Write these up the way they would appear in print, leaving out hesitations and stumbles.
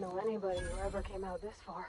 know anybody who ever came out this far.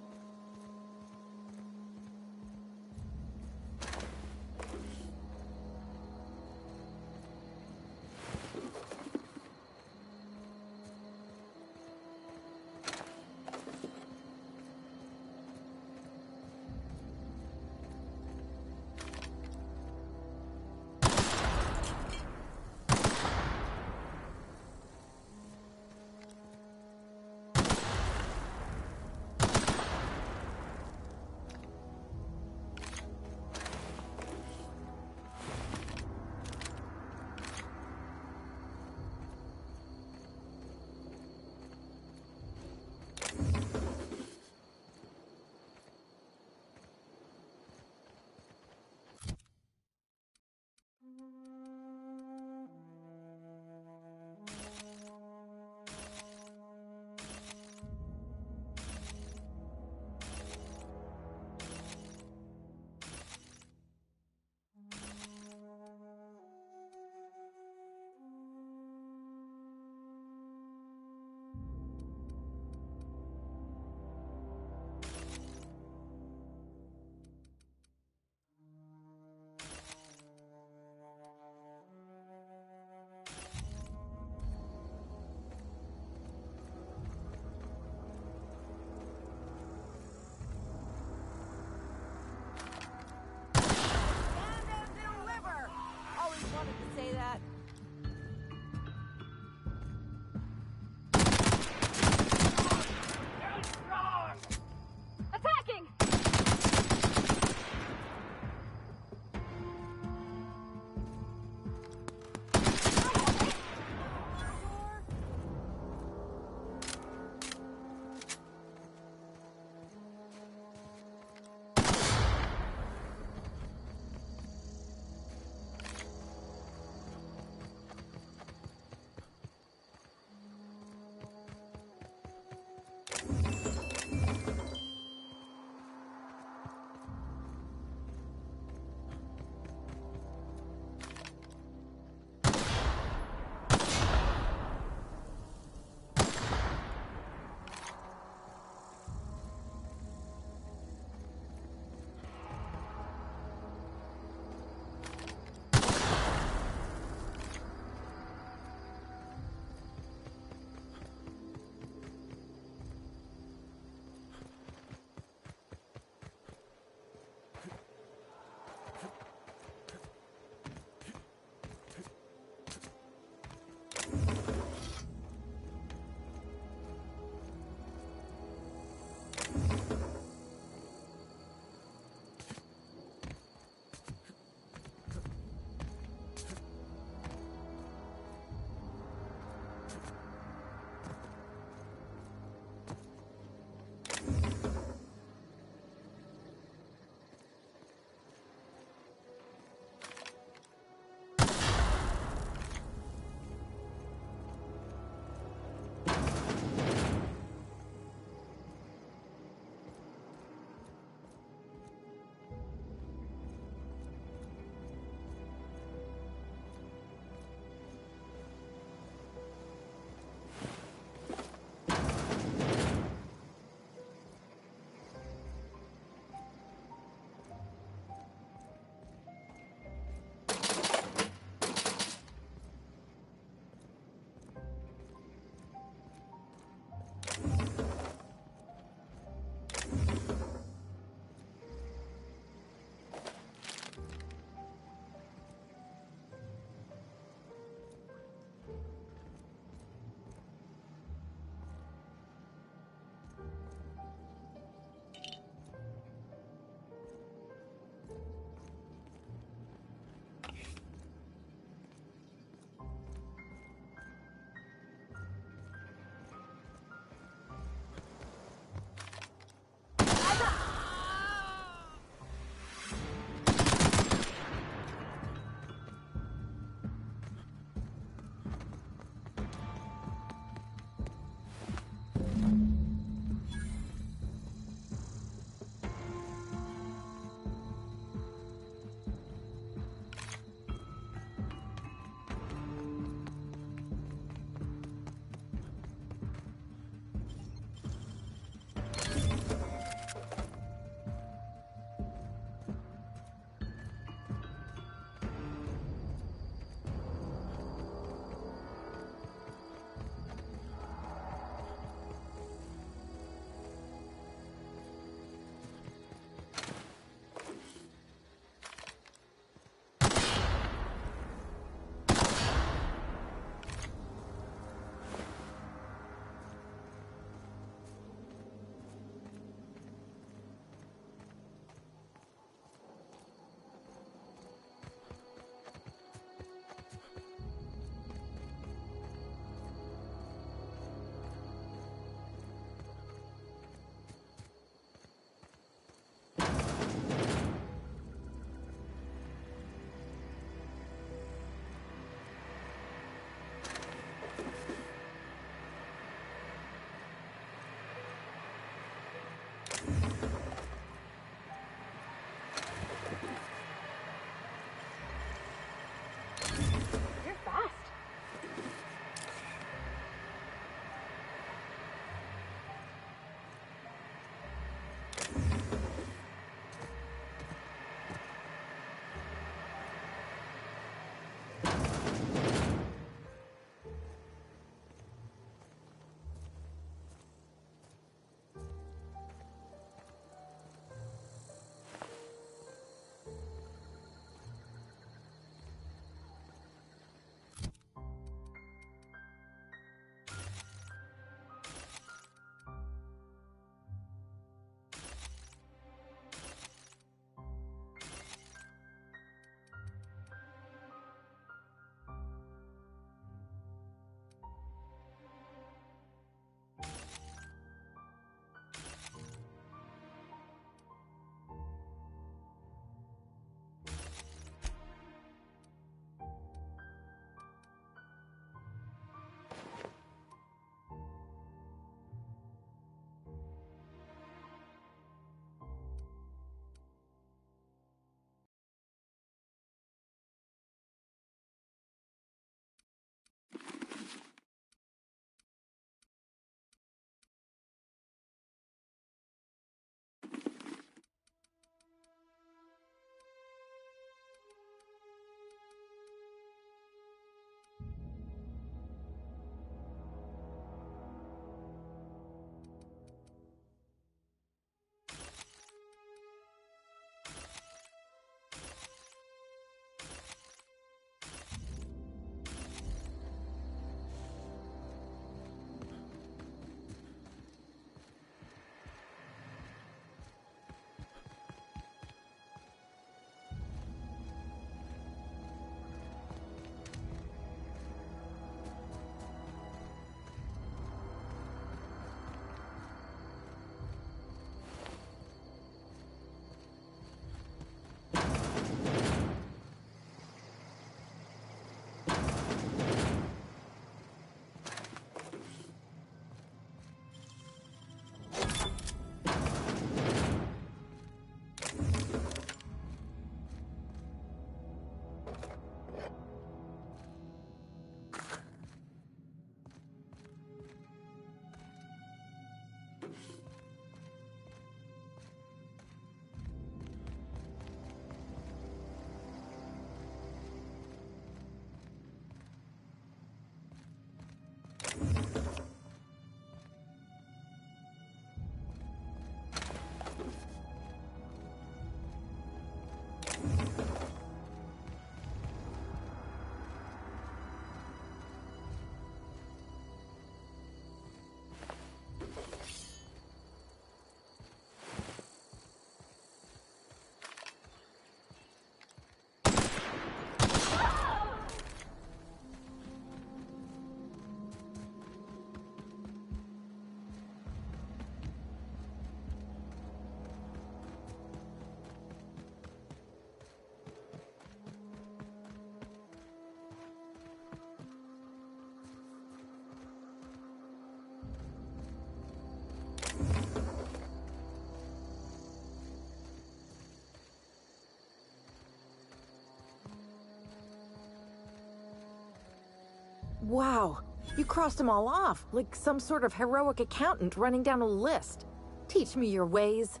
Wow, you crossed them all off, like some sort of heroic accountant running down a list. Teach me your ways.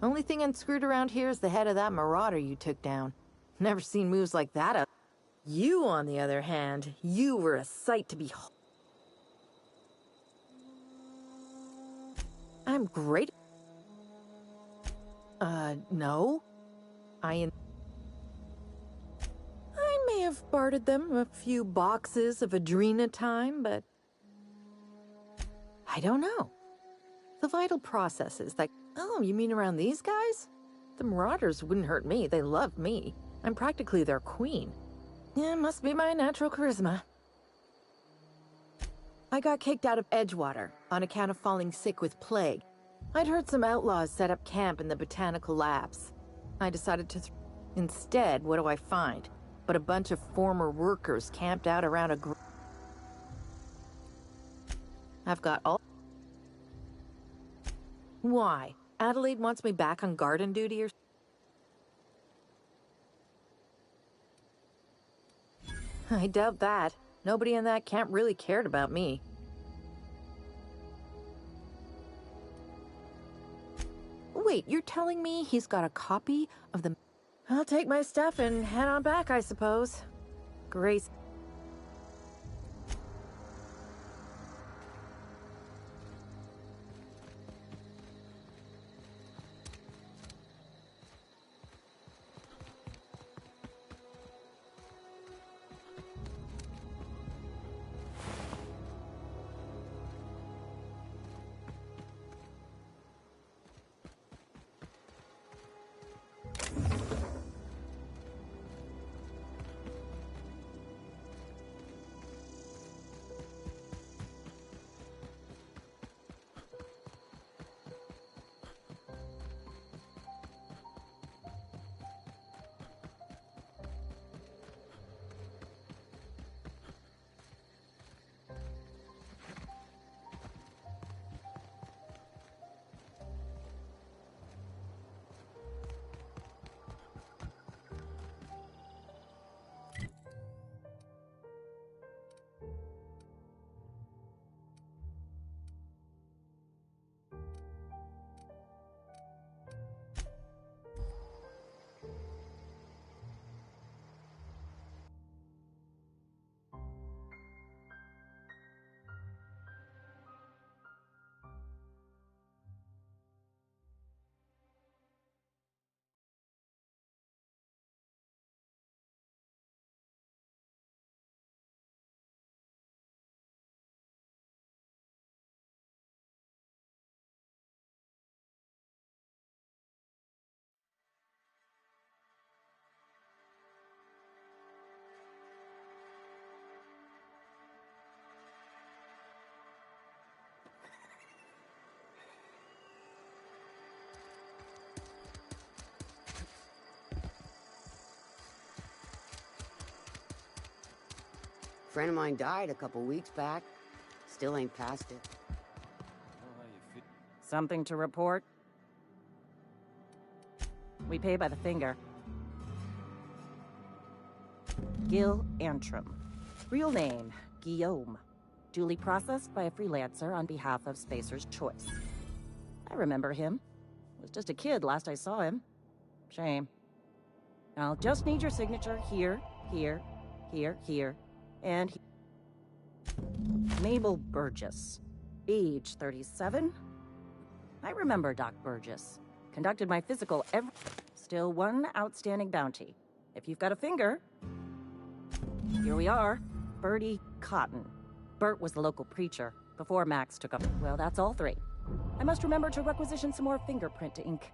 Only thing unscrewed around here is the head of that marauder you took down. Never seen moves like that. You, on the other hand, you were a sight to behold. I'm great. No. I may have bartered them a few boxes of Adrena time, but I don't know. The vital processes that... Oh, you mean around these guys? The Marauders wouldn't hurt me. They love me. I'm practically their queen. Yeah, must be my natural charisma. I got kicked out of Edgewater on account of falling sick with plague. I'd heard some outlaws set up camp in the botanical labs. I decided to... Instead, what do I find? But a bunch of former workers camped out around a... I've got all... Why? Adelaide wants me back on garden duty or... I doubt that. Nobody in that camp really cared about me. Wait, you're telling me he's got a copy of the... I'll take my stuff and head on back, I suppose. Grace... Friend of mine died a couple weeks back. Still ain't past it. Something to report? We pay by the finger. Gil Antrim. Real name, Guillaume. Duly processed by a freelancer on behalf of Spacer's Choice. I remember him. Was just a kid last I saw him. Shame. I'll just need your signature here, here, here, and here. Mabel Burgess. Age 37? I remember Doc Burgess. Conducted my physical every... Still one outstanding bounty. If you've got a finger... Here we are. Bertie Cotton. Bert was the local preacher, before Max took up... Well, that's all three. I must remember to requisition some more fingerprint to ink.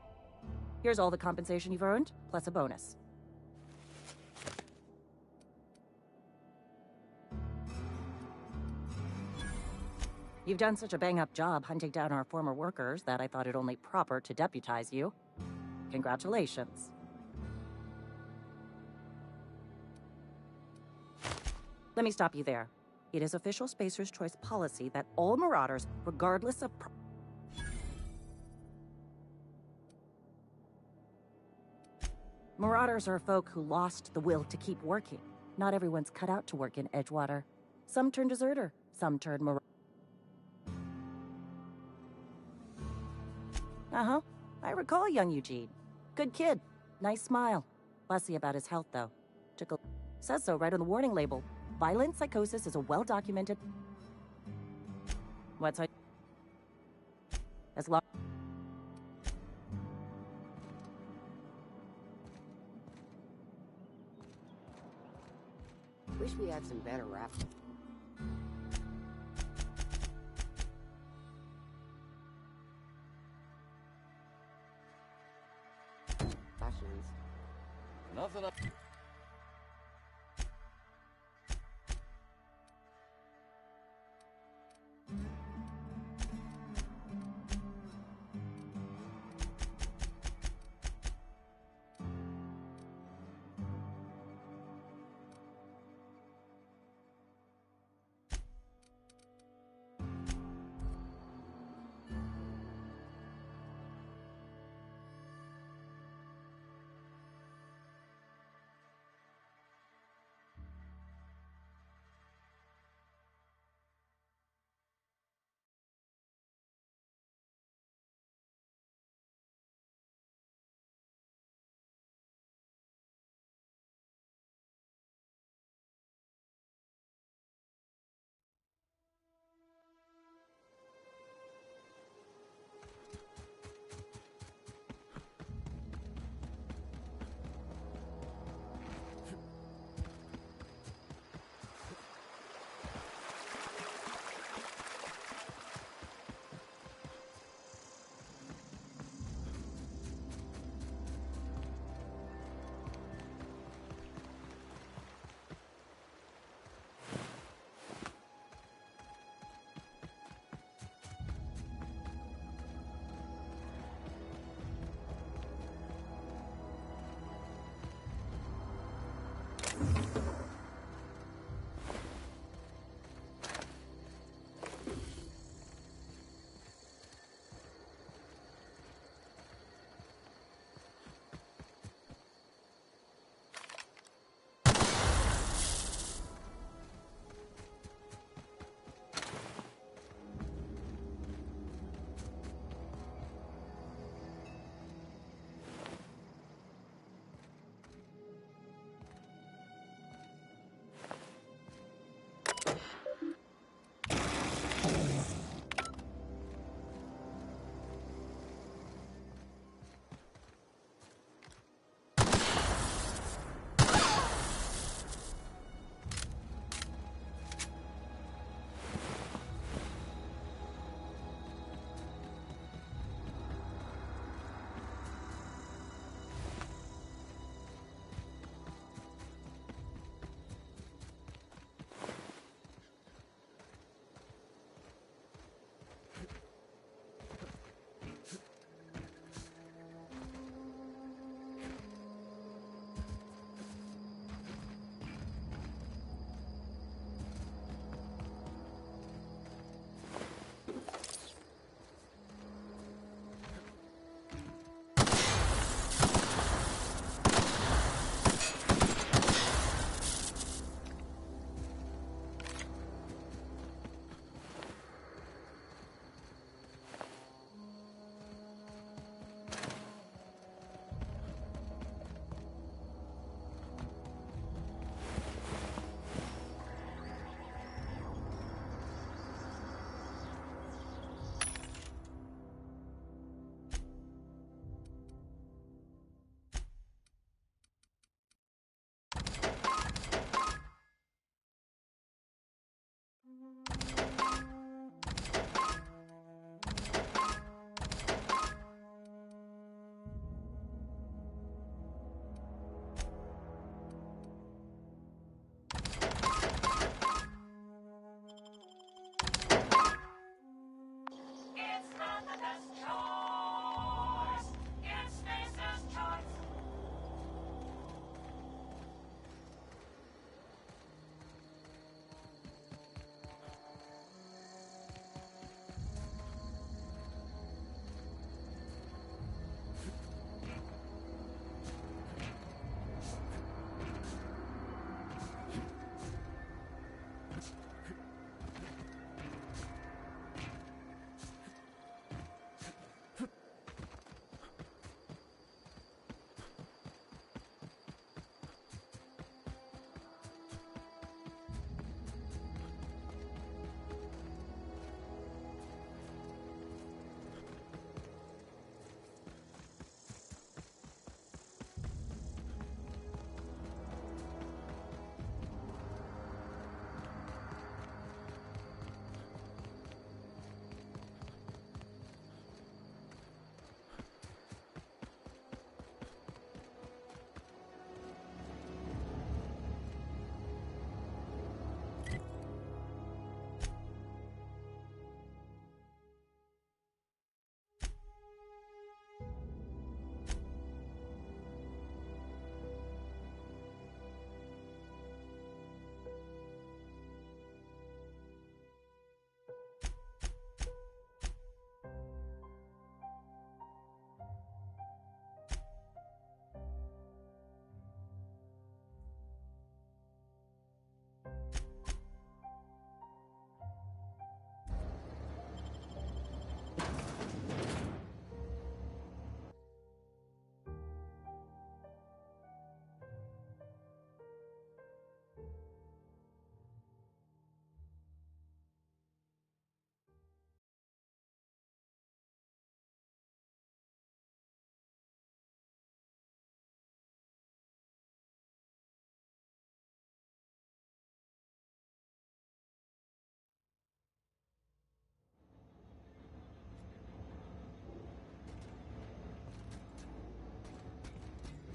Here's all the compensation you've earned, plus a bonus. You've done such a bang-up job hunting down our former workers that I thought it only proper to deputize you. Congratulations. Let me stop you there. It is official Spacer's Choice policy that all Marauders, regardless of... Marauders are folk who lost the will to keep working. Not everyone's cut out to work in Edgewater. Some turn deserter, some turn marauder. Uh-huh. I recall young Eugene. Good kid. Nice smile. Fussy about his health, though. Says so right on the warning label. Violent psychosis is a well-documented... What's I... As long... Wish we had some better rap. Fashions. Nothing up.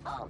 Oh.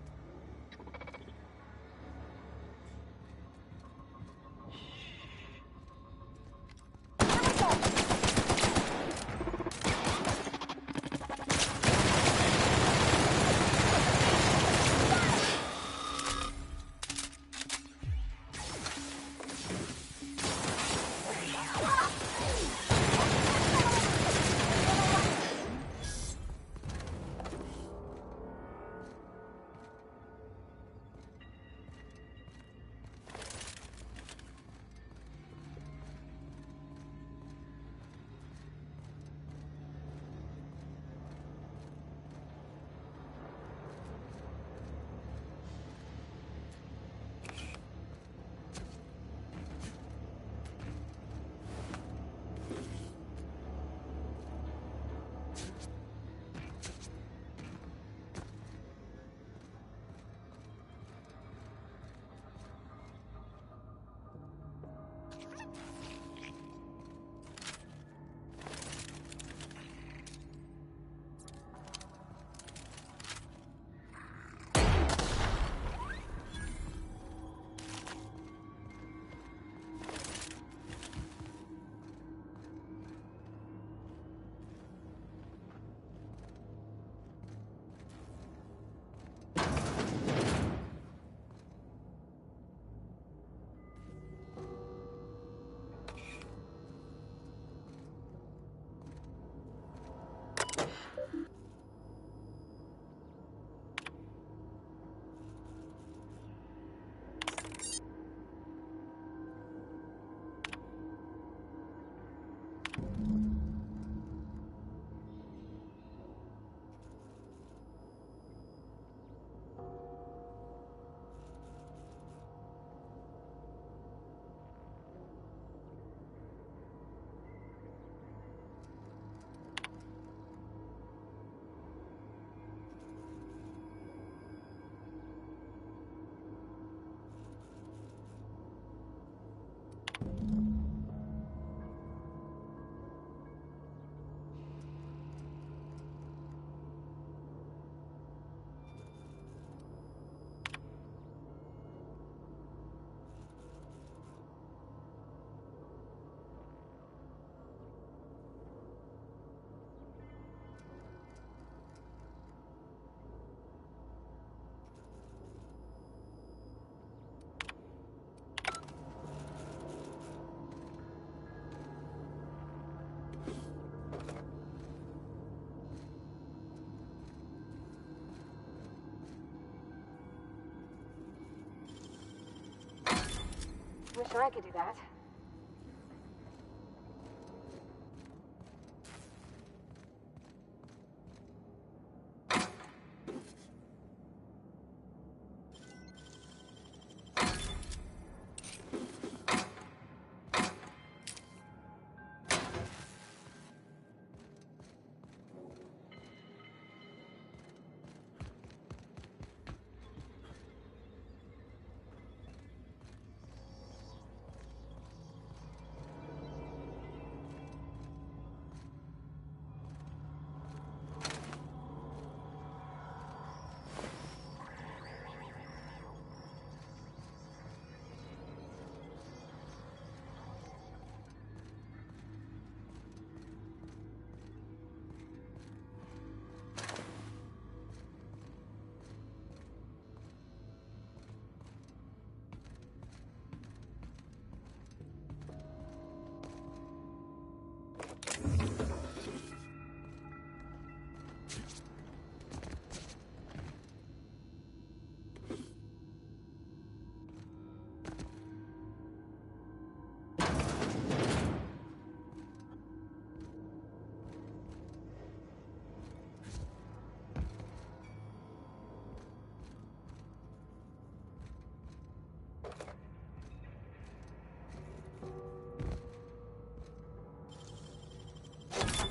Wish I could do that.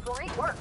Great work.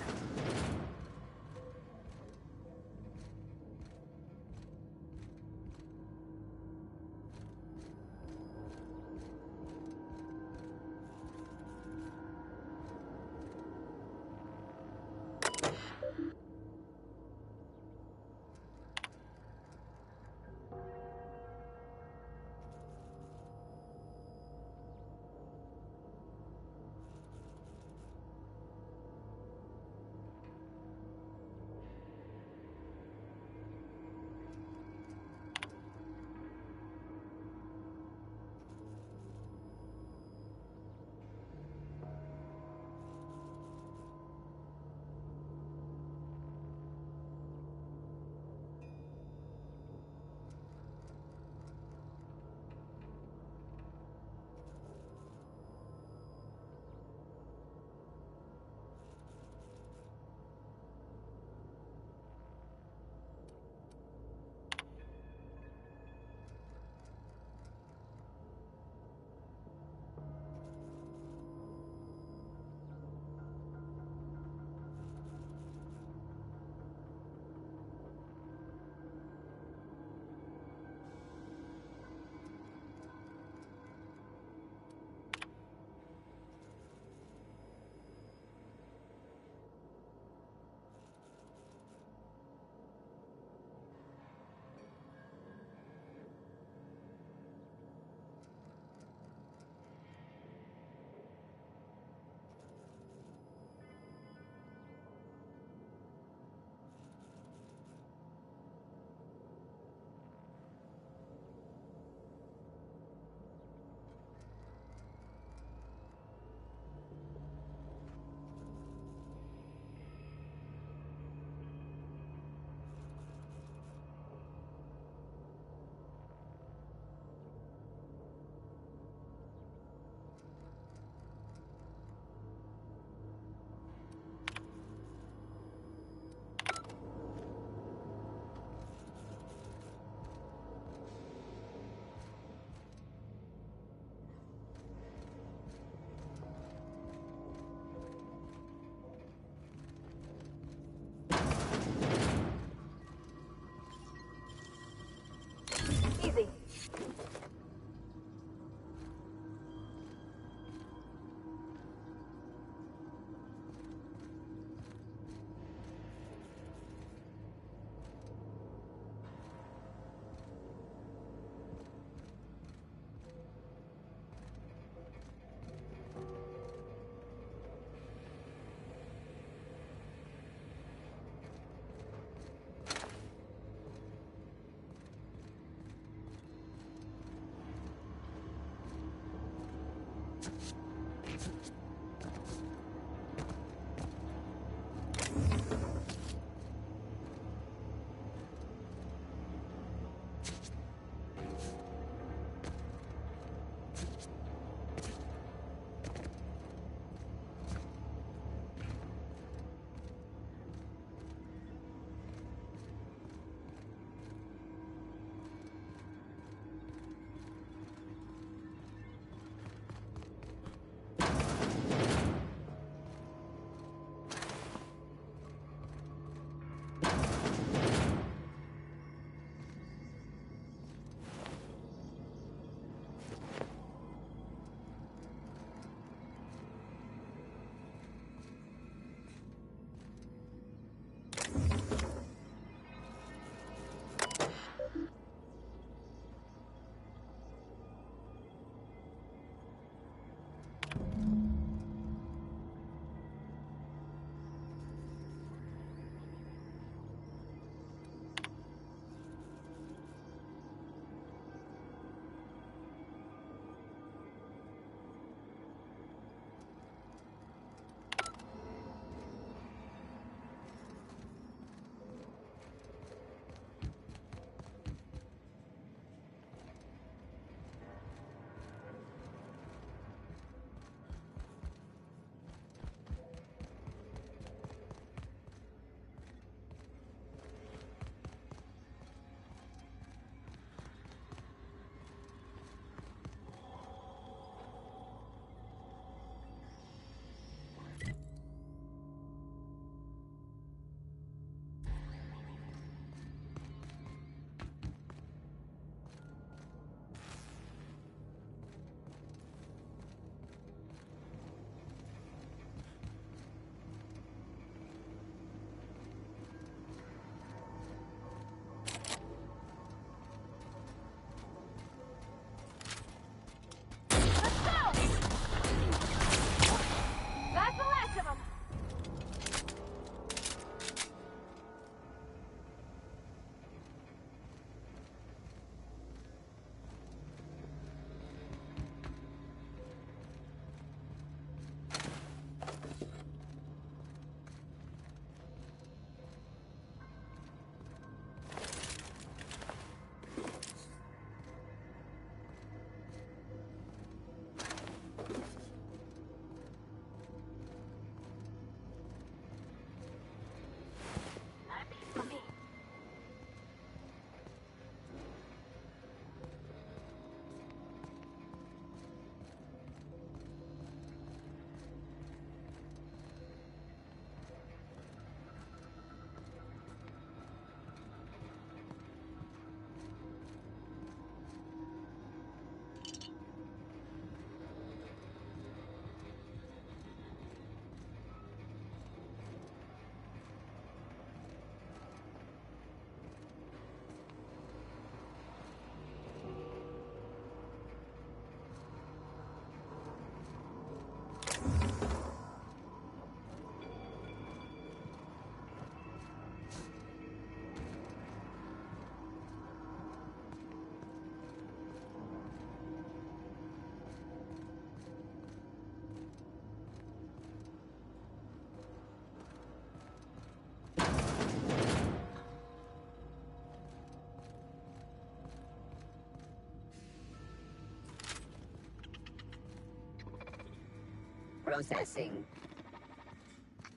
processing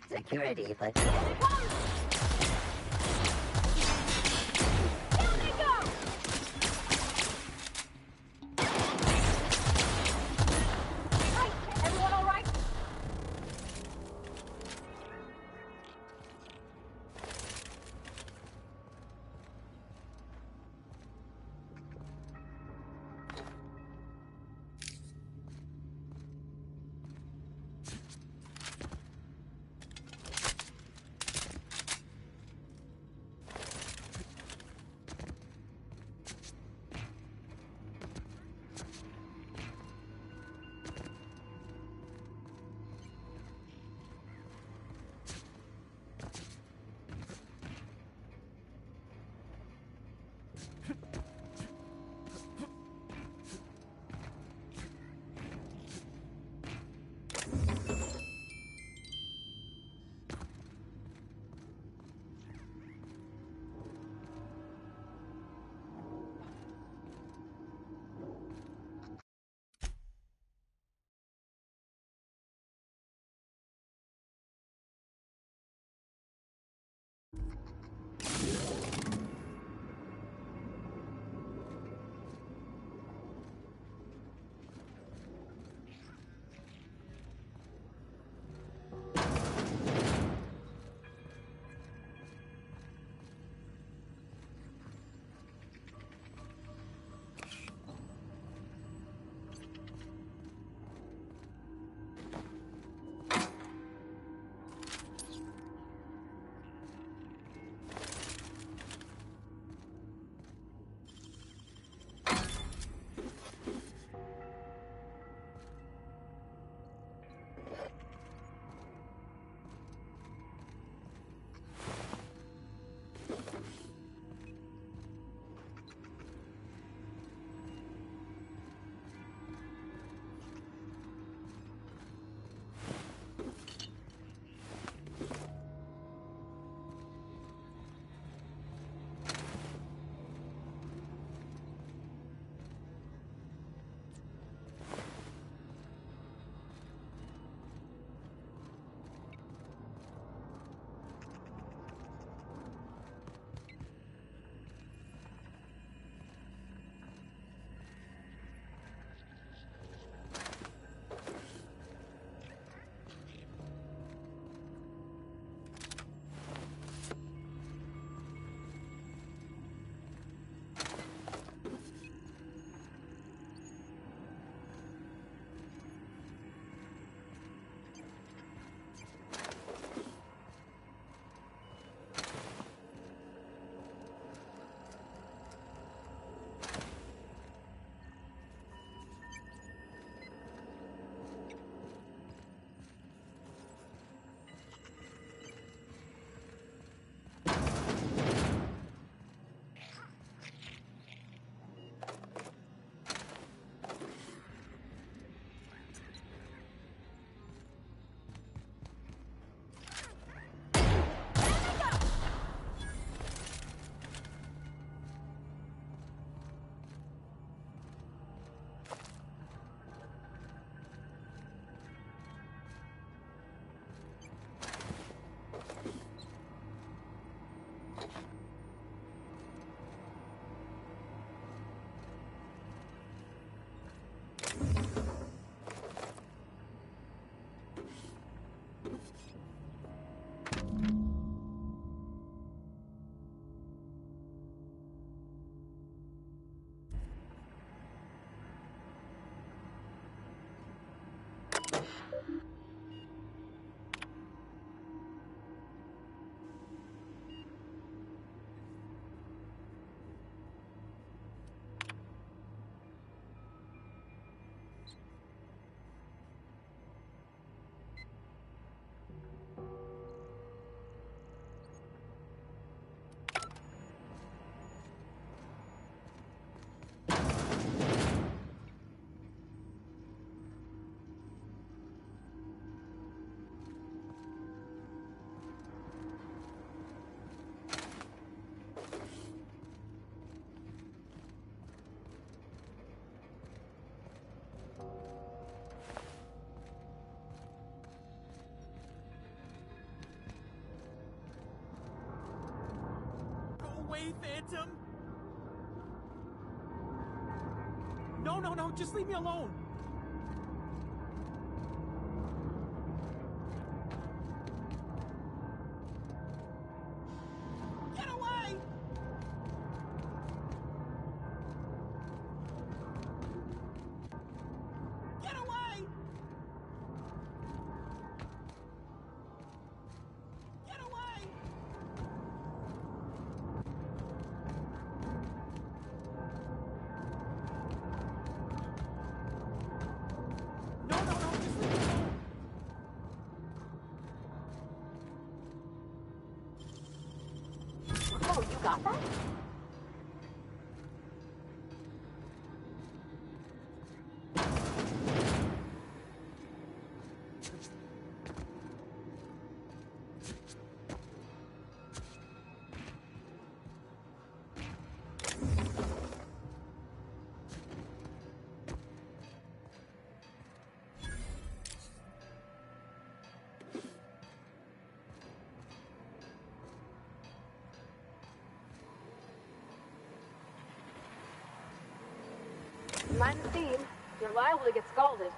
security, but Everyone all right? away, Phantom! No, no, no, just leave me alone! Get away! Get away! Get away! No, no, no, just leave me alone! Oh, you got that? Mind the theme. You're liable to get scalded.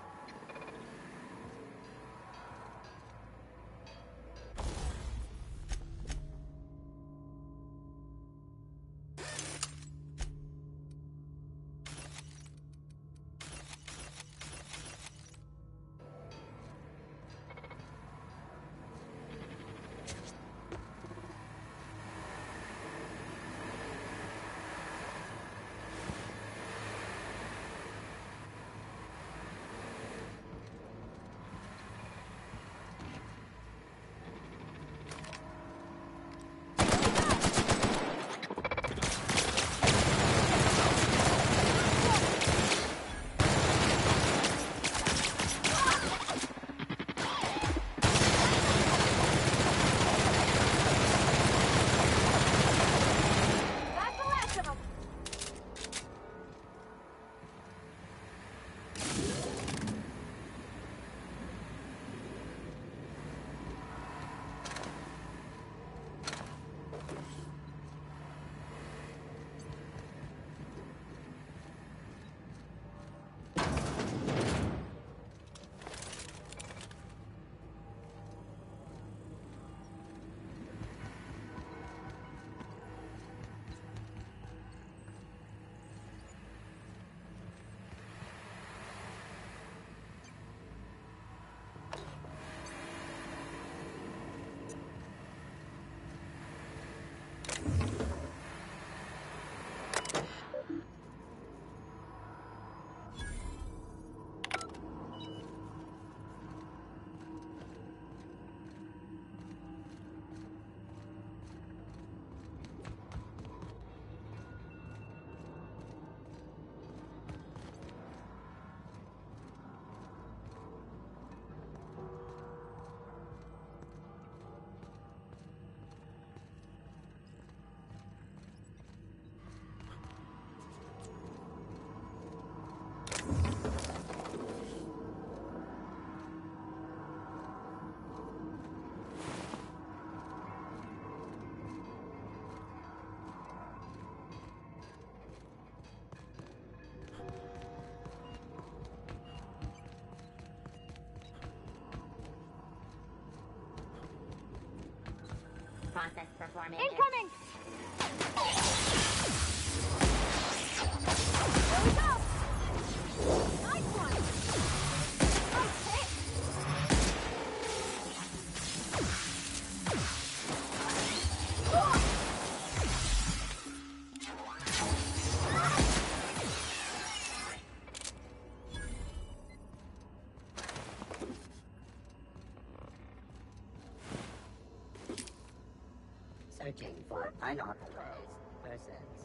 That's the last of them. Process performance. Incoming! Here we go! Nice one! Nice hit! Searching for unauthorized persons.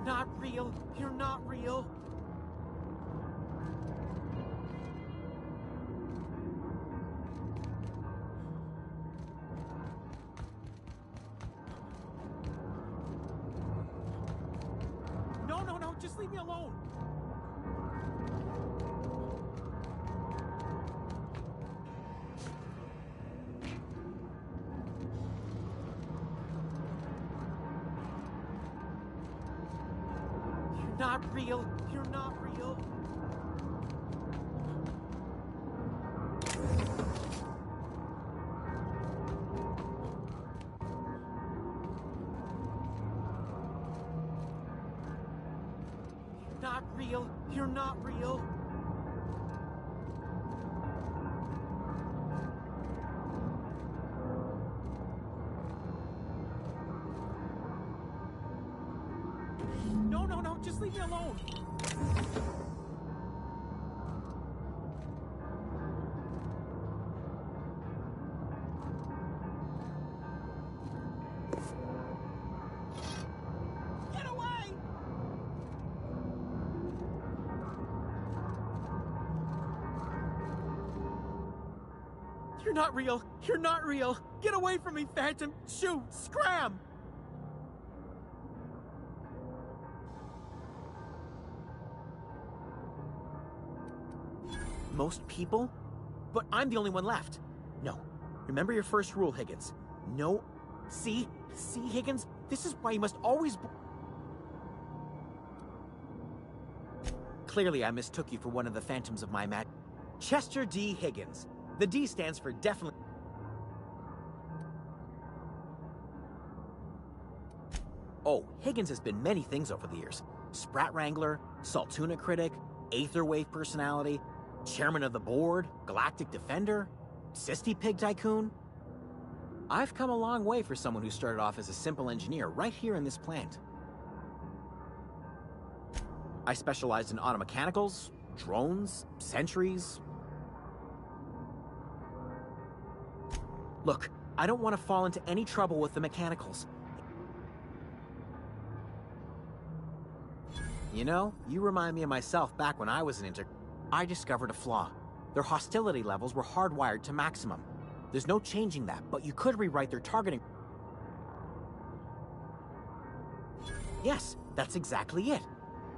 Not real. You're not real. No, no, no. Just leave me alone. You're not real. You're not real. You're not real. You're not real. No, no, no. Just leave me alone. Get away! You're not real. You're not real. Get away from me, Phantom. Shoot. Scram. Most people? But I'm the only one left. No. Remember your first rule, Higgins. No. See? See, Higgins? This is why you must always... Clearly, I mistook you for one of the phantoms of my Chester D. Higgins. The D stands for definitely... Oh, Higgins has been many things over the years. Sprat Wrangler, Saltuna Critic, Aetherwave Personality, Chairman of the Board, Galactic Defender, Sisty Pig Tycoon. I've come a long way for someone who started off as a simple engineer right here in this plant. I specialized in automechanicals, drones, sentries. Look, I don't want to fall into any trouble with the mechanicals. You know, you remind me of myself back when I was an intern. I discovered a flaw. Their hostility levels were hardwired to maximum. There's no changing that, but you could rewrite their targeting. Yes, that's exactly it.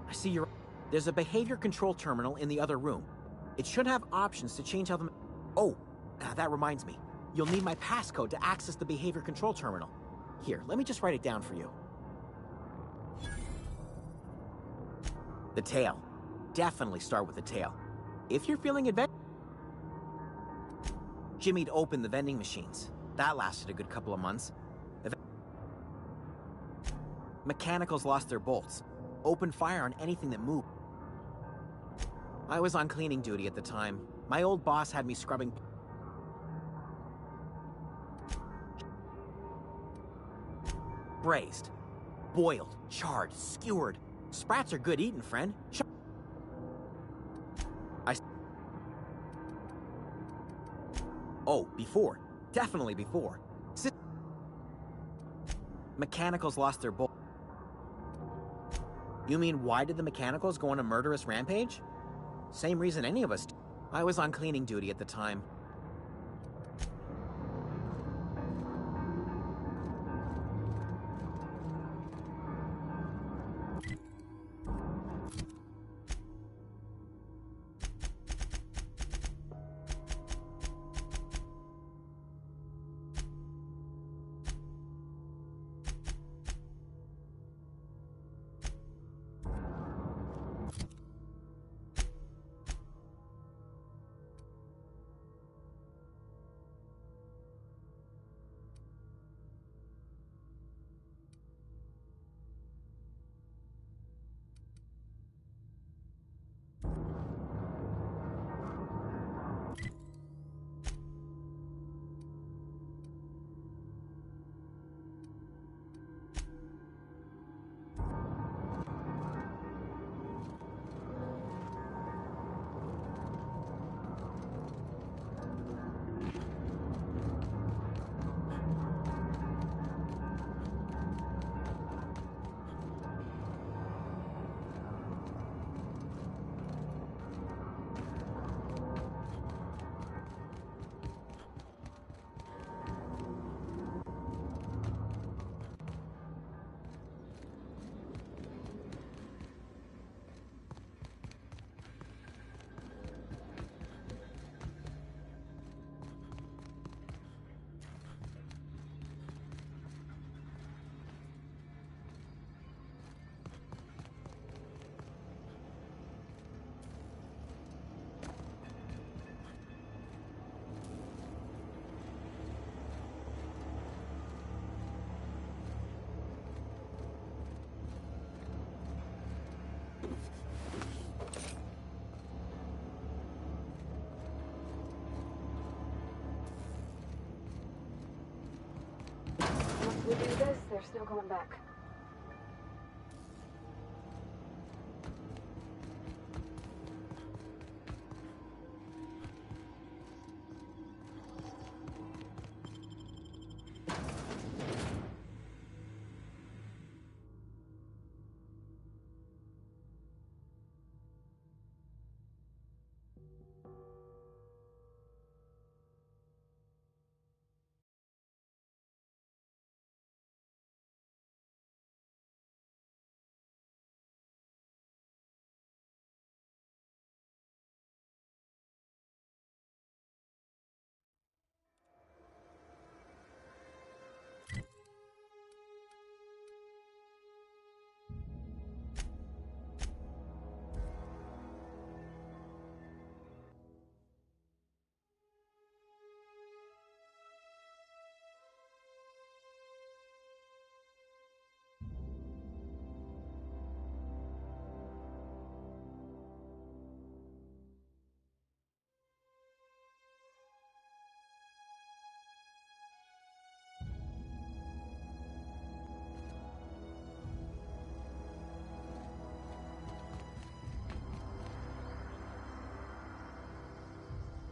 I see you're... There's a behavior control terminal in the other room. It should have options to change how the... Oh, that reminds me. You'll need my passcode to access the behavior control terminal. Here, let me just write it down for you. The tail. Definitely start with the tail. If you're feeling adventurous... Jimmy'd opened the vending machines. That lasted a good couple of months. Mechanicals lost their bolts. opened fire on anything that moved. I was on cleaning duty at the time. My old boss had me scrubbing... Braised, boiled, charred, skewered. Sprats are good eating, friend. Oh, before. Definitely before. Mechanicals lost their bowl. You mean, why did the Mechanicals go on a murderous rampage? Same reason any of us did. I was on cleaning duty at the time. Once we do this, there's no going back.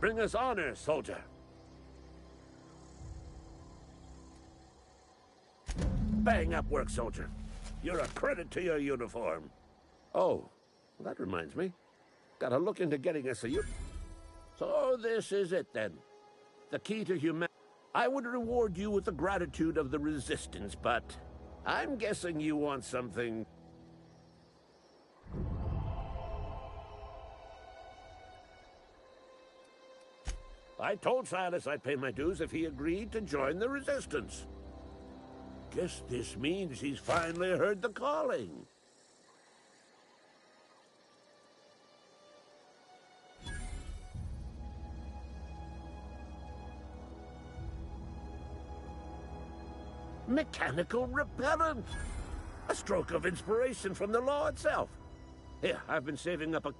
Bring us honor, soldier. Bang up work, soldier. You're a credit to your uniform. Oh, that reminds me. Gotta look into getting us a So this is it, then. The key to humanity. I would reward you with the gratitude of the Resistance, but I'm guessing you want something... I told Silas I'd pay my dues if he agreed to join the Resistance. Guess this means he's finally heard the calling. Mechanical repellent! A stroke of inspiration from the law itself. Here, I've been saving up a...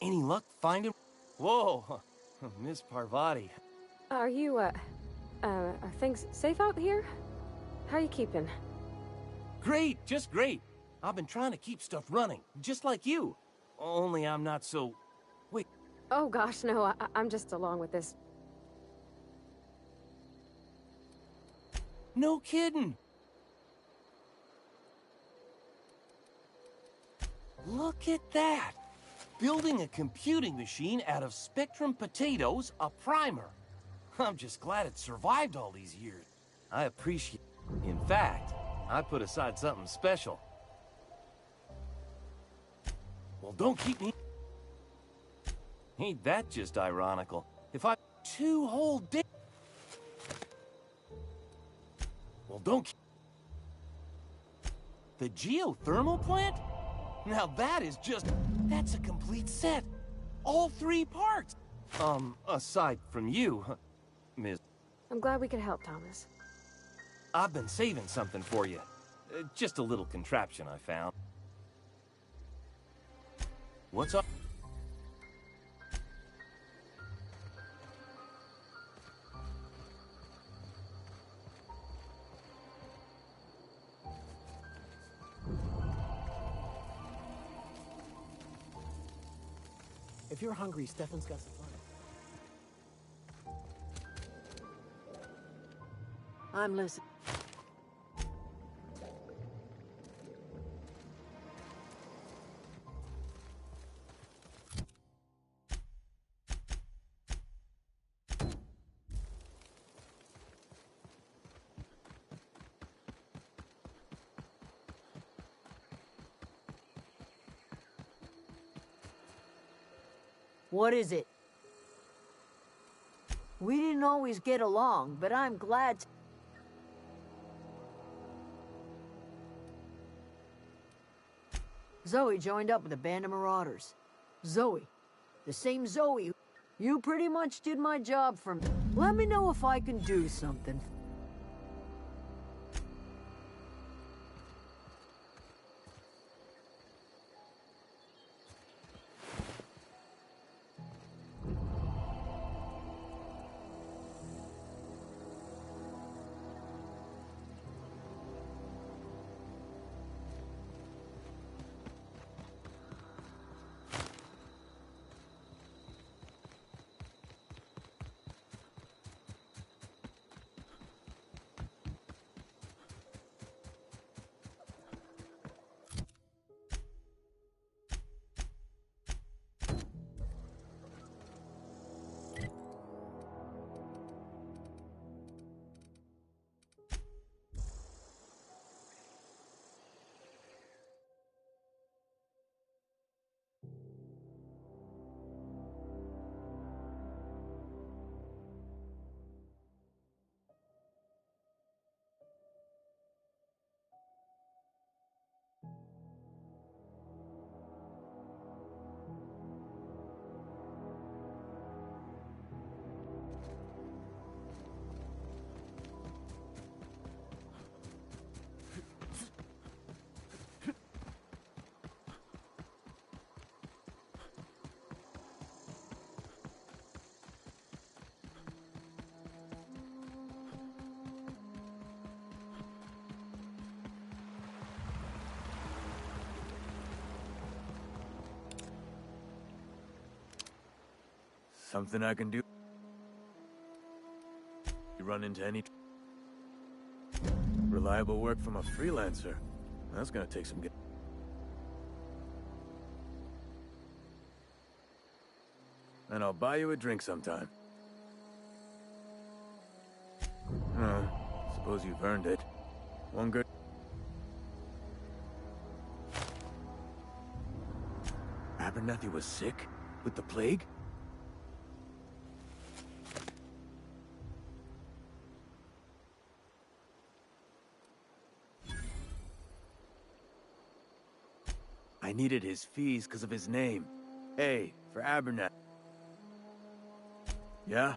Any luck finding? Whoa, Miss Parvati. Are you, are things safe out here? How are you keeping? Great, just great. I've been trying to keep stuff running, just like you. Only I'm not so... Wait. Oh gosh, no, I'm just along with this. No kidding. Look at that. Building a computing machine out of Spectrum potatoes, a primer. I'm just glad it survived all these years. I appreciate... In fact, I put aside something special. Well, don't keep me... Ain't that just ironical? If I... 2 whole days... Well, don't... The geothermal plant? Now that is just... That's a complete set. All 3 parts. Aside from you, Miss... I'm glad we could help, Thomas. I've been saving something for you. Just a little contraption I found. What's up? If you're hungry, Stefan's got some fun. I'm listening. What is it? We didn't always get along, but I'm glad... Zoe joined up with a band of marauders. Zoe. The same Zoe. You pretty much did my job for me. Let me know if I can do something. Something I can do? You run into any reliable work from a freelancer? That's gonna take some getting. And I'll buy you a drink sometime. Suppose you've earned it. One good... Abernathy was sick? With the plague? I needed his fees because of his name. A for Abernathy. Yeah?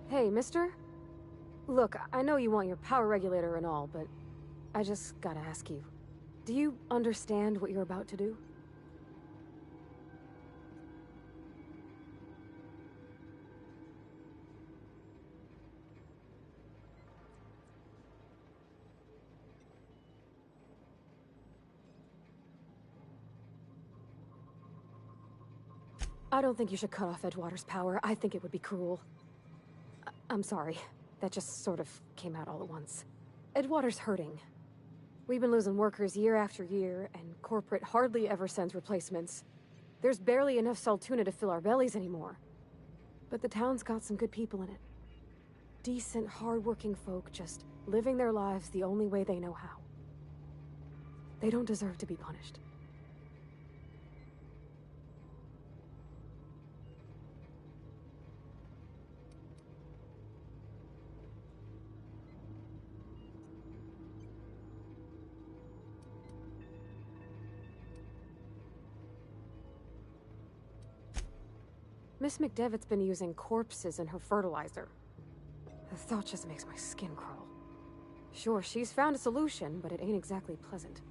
Hey, mister? Look, I know you want your power regulator and all, but I just gotta ask you. Do you understand what you're about to do? I don't think you should cut off Edgewater's power. I think it would be cruel. I'm sorry. That just sort of came out all at once. Edgewater's hurting. We've been losing workers year after year, and corporate hardly ever sends replacements. There's barely enough Saltuna to fill our bellies anymore. But the town's got some good people in it. Decent, hard-working folk just living their lives the only way they know how. They don't deserve to be punished. Miss McDevitt's been using corpses in her fertilizer. The thought just makes my skin crawl. Sure, she's found a solution, but it ain't exactly pleasant.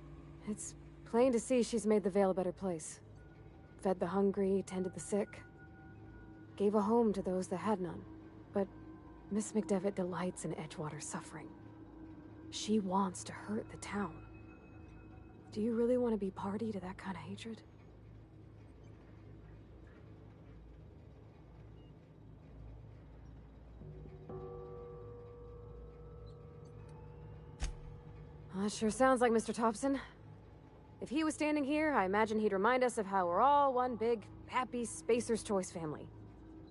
It's plain to see she's made the Vale a better place. Fed the hungry, tended the sick. Gave a home to those that had none. But Miss McDevitt delights in Edgewater's suffering. She wants to hurt the town. Do you really want to be party to that kind of hatred? Well, that sure sounds like Mr. Thompson. If he was standing here, I imagine he'd remind us of how we're all one big, happy Spacer's Choice family.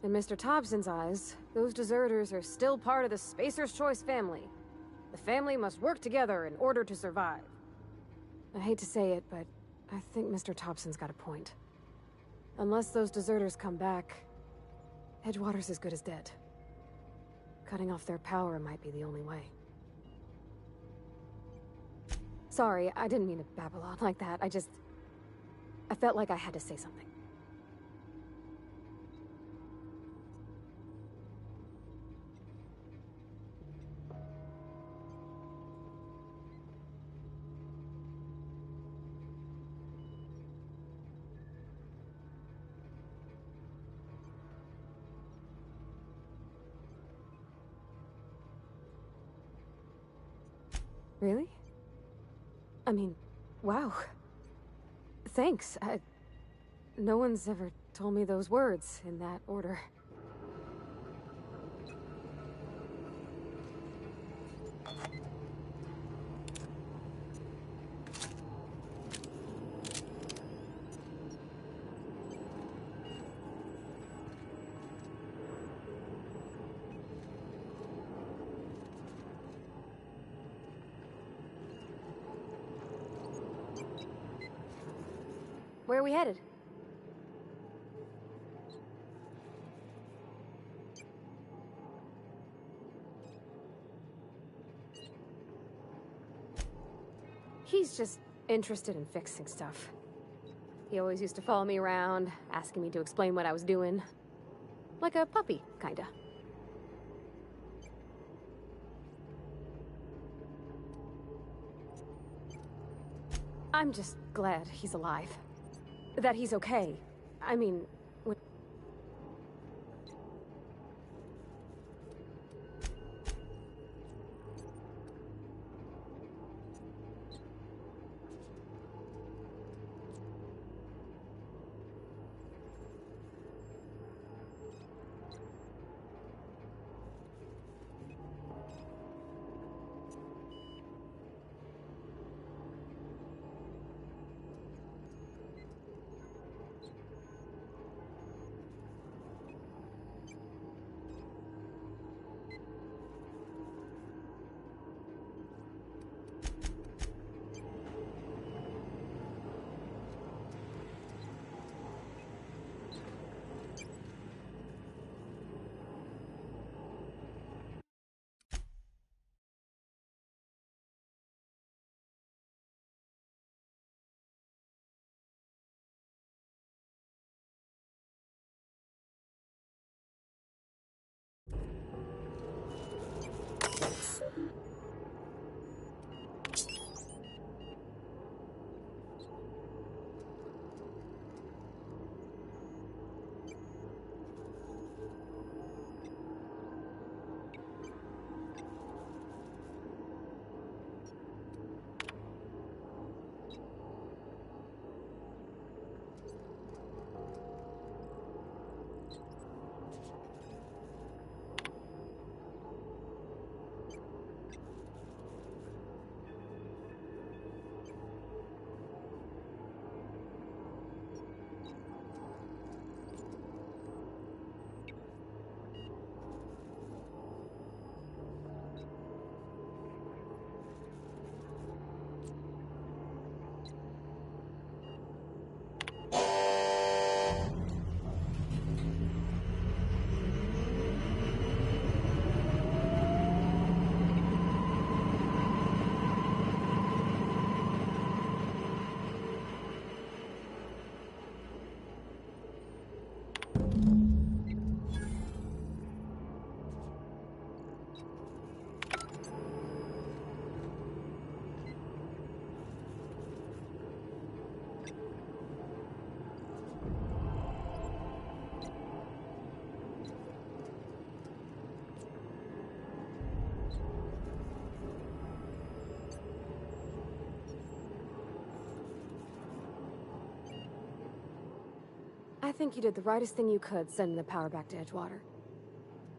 In Mr. Thompson's eyes, those deserters are still part of the Spacer's Choice family. The family must work together in order to survive. I hate to say it, but I think Mr. Thompson's got a point. Unless those deserters come back, Edgewater's as good as dead. Cutting off their power might be the only way. Sorry, I didn't mean to babble on like that. I felt like I had to say something. Really? I mean, wow. Thanks. No one's ever told me those words in that order. Where are we headed? He's just interested in fixing stuff. He always used to follow me around, asking me to explain what I was doing. Like a puppy, kinda. I'm just glad he's alive. That he's okay. I mean, when... I think you did the rightest thing you could sending the power back to Edgewater.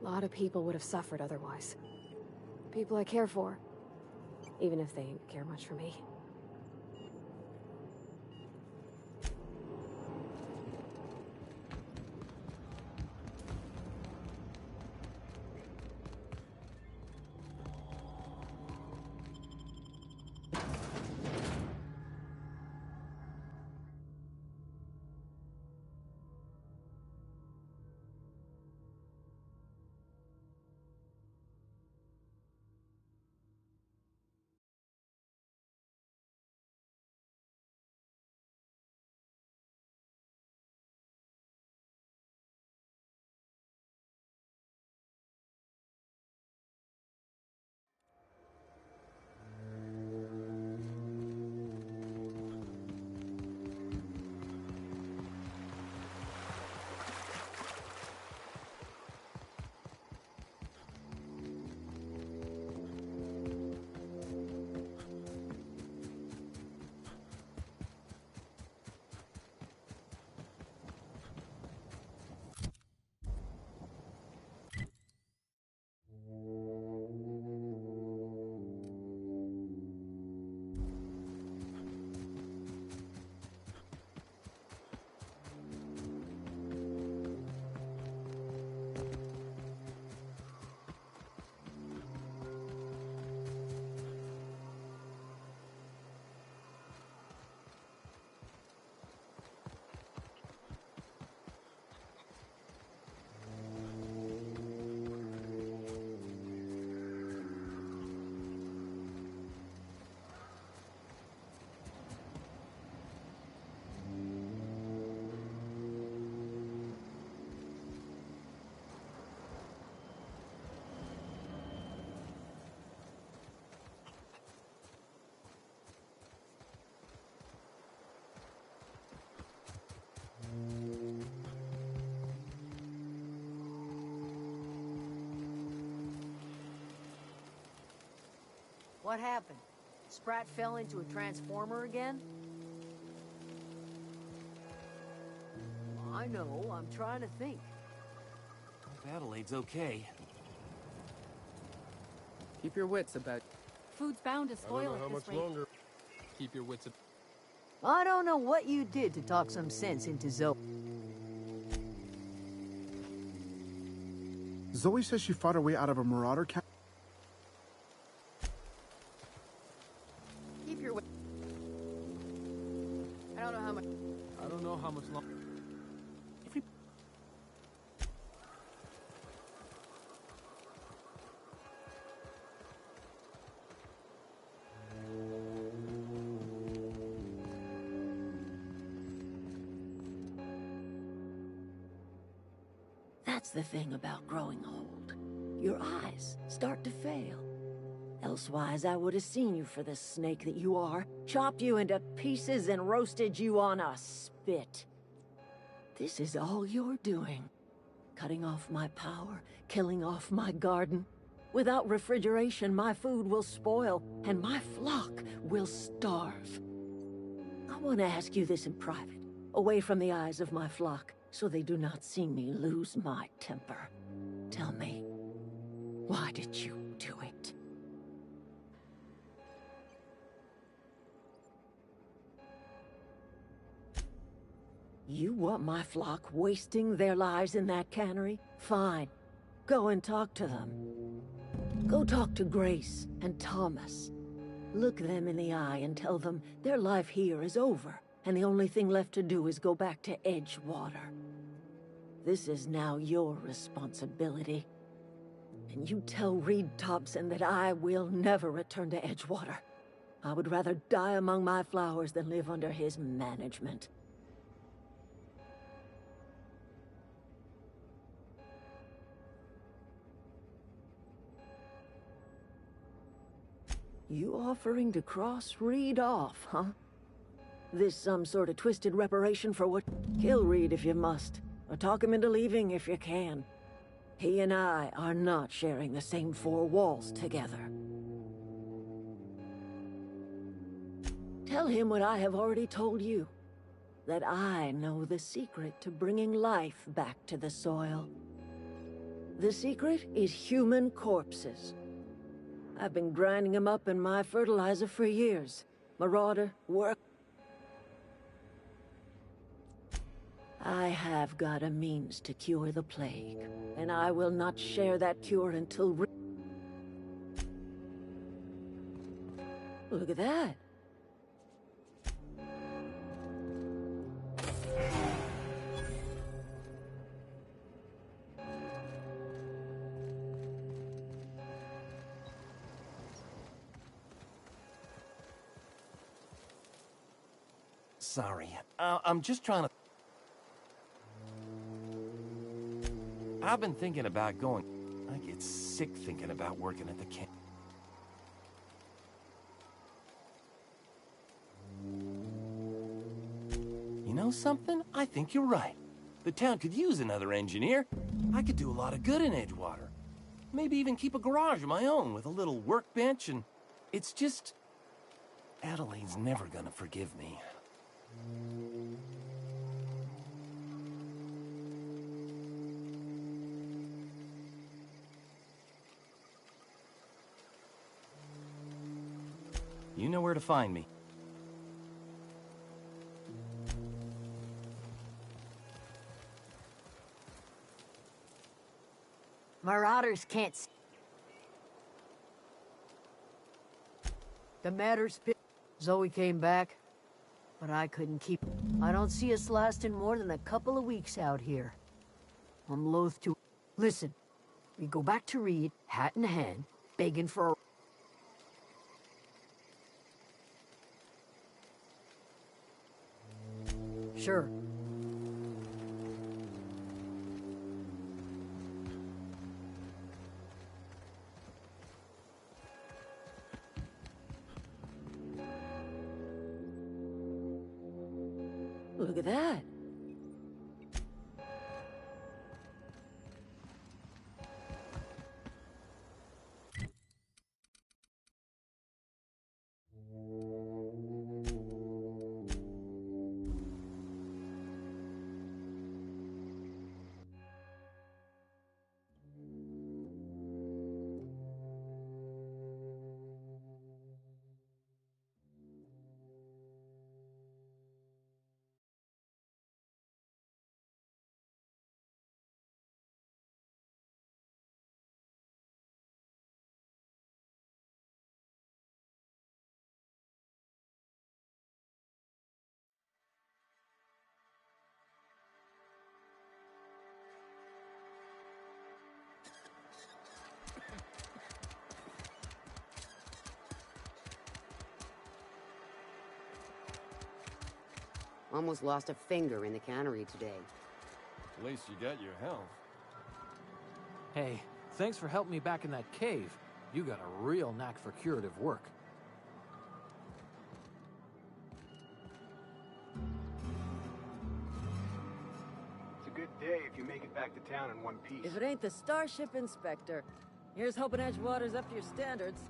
A lot of people would have suffered otherwise. People I care for, even if they ain't care much for me. What happened? Sprat fell into a transformer again? I know, I'm trying to think. Hope Adelaide's okay. Keep your wits about... Food's bound to spoil at this rate. Keep your wits... I don't know what you did to talk some sense into Zoe. Zoe says she fought her way out of a marauder camp. Keep your wits. I don't know how much longer. That's the thing about growing old. Your eyes start to fail. Elsewise, I would have seen you for the snake that you are, chopped you into pieces and roasted you on a spit. This is all you're doing. Cutting off my power, killing off my garden. Without refrigeration, my food will spoil, and my flock will starve. I want to ask you this in private, away from the eyes of my flock, so they do not see me lose my temper. Tell me, why did you do it? You want my flock wasting their lives in that cannery? Fine. Go and talk to them. Go talk to Grace and Thomas. Look them in the eye and tell them their life here is over, and the only thing left to do is go back to Edgewater. This is now your responsibility. And you tell Reed Thompson that I will never return to Edgewater. I would rather die among my flowers than live under his management. You offering to cross Reed off, huh? This some sort of twisted reparation for what? Kill Reed if you must, or talk him into leaving if you can. He and I are not sharing the same four walls together. Tell him what I have already told you. that I know the secret to bringing life back to the soil. The secret is human corpses. I've been grinding them up in my fertilizer for years. Marauder, work. I have got a means to cure the plague, and I will not share that cure until... Look at that. Sorry, I'm just trying to... I've been thinking about going... I get sick thinking about working at the camp. You know something? I think you're right. The town could use another engineer. I could do a lot of good in Edgewater. Maybe even keep a garage of my own with a little workbench and... It's just... Adelaide's never gonna forgive me. You know where to find me. Marauders can't... The matter's... Zoe came back, but I couldn't keep... I don't see us lasting more than a couple of weeks out here. I'm loath to... Listen, we go back to Reed, hat in hand, begging for a... Sure. Look at that. Almost lost a finger in the cannery today. At least you got your health. Hey, thanks for helping me back in that cave. You got a real knack for curative work. It's a good day if you make it back to town in one piece. If it ain't the Starship Inspector, here's hoping Edgewater's up to your standards.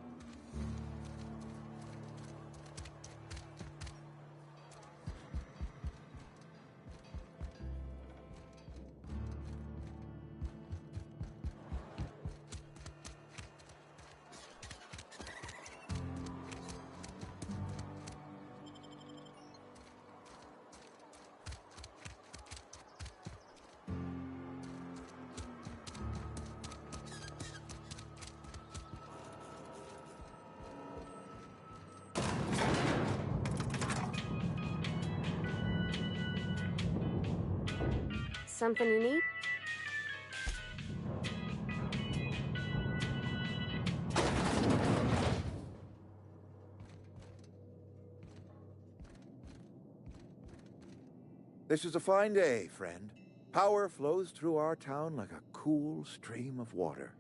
Something you need? This is a fine day, friend. Power flows through our town like a cool stream of water.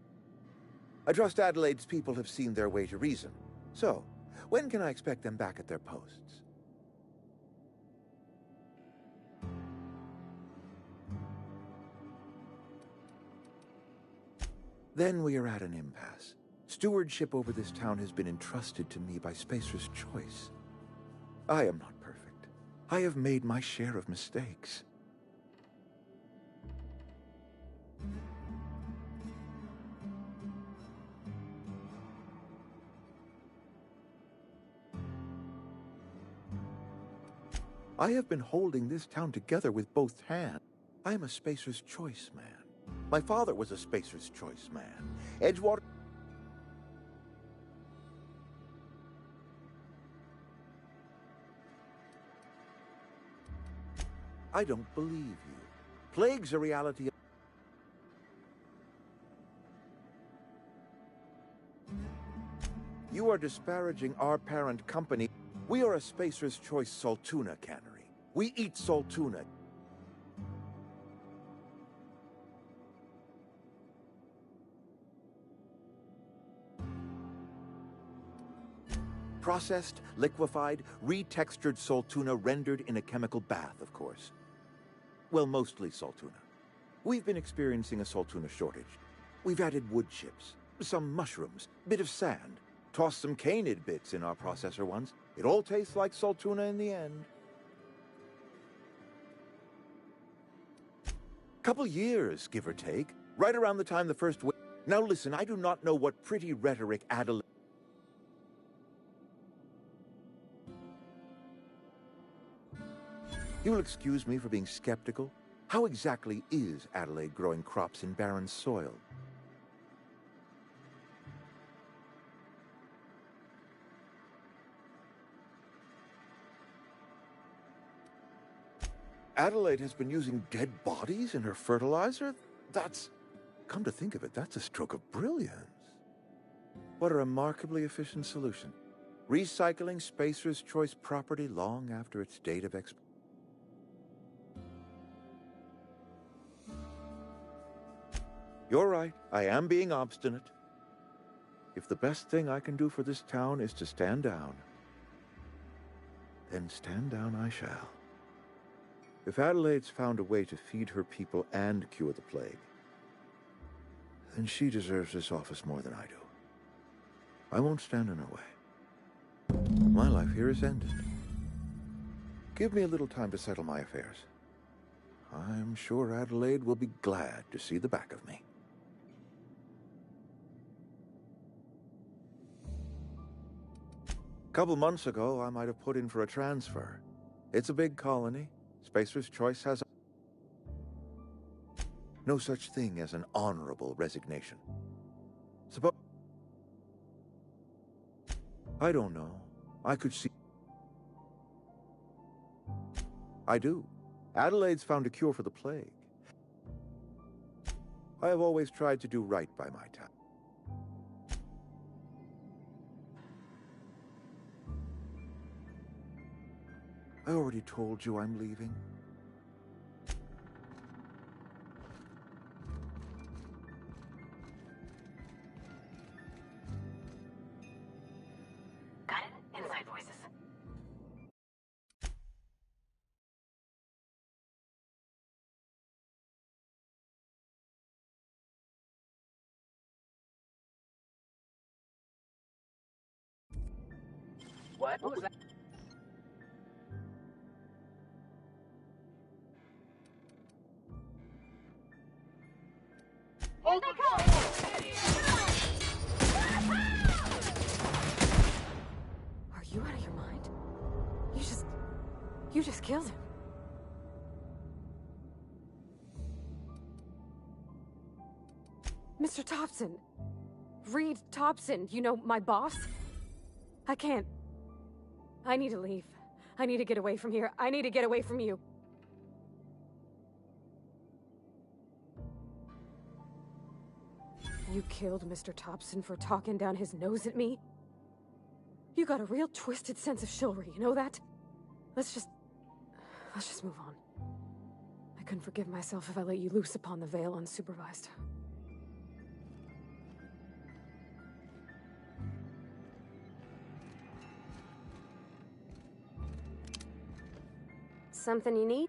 I trust Adelaide's people have seen their way to reason. So, when can I expect them back at their posts? Then we are at an impasse. Stewardship over this town has been entrusted to me by Spacer's choice. I am not perfect. I have made my share of mistakes. I have been holding this town together with both hands. I am a Spacer's Choice man. My father was a Spacer's Choice man. Edgewater... I don't believe you. Plague's a reality. You are disparaging our parent company. We are a Spacer's Choice Saltuna cannery. We eat Saltuna. Processed, liquefied, retextured Saltuna rendered in a chemical bath, of course. Well, mostly Saltuna. We've been experiencing a Saltuna shortage. We've added wood chips, some mushrooms, bit of sand, tossed some canid bits in our processor once. It all tastes like Saltuna in the end. Couple years, give or take, right around the time the first... Now listen, I do not know what pretty rhetoric Adelaide... You'll excuse me for being skeptical. How exactly is Adelaide growing crops in barren soil? Adelaide has been using dead bodies in her fertilizer? That's... Come to think of it, that's a stroke of brilliance. What a remarkably efficient solution. Recycling Spacer's Choice property long after its date of expiration. You're right, I am being obstinate. If the best thing I can do for this town is to stand down, then stand down I shall. If Adelaide's found a way to feed her people and cure the plague, then she deserves this office more than I do. I won't stand in her way. My life here is ended. Give me a little time to settle my affairs. I'm sure Adelaide will be glad to see the back of me. A couple months ago, I might have put in for a transfer. It's a big colony. Spacer's Choice has no such thing as an honorable resignation. Suppose... I don't know. I could see... I do. Adelaide's found a cure for the plague. I have always tried to do right by my town. I already told you I'm leaving. Got it? Inside voices. What was that? Here they come! Are you out of your mind? You just killed him. Mr. Thompson. Reed Thompson, you know, my boss. I can't. I need to leave. I need to get away from here. I need to get away from you. You killed Mr. Thompson for talking down his nose at me? You got a real twisted sense of chivalry, you know that? Let's just move on. I couldn't forgive myself if I let you loose upon the Vale unsupervised. Something you need?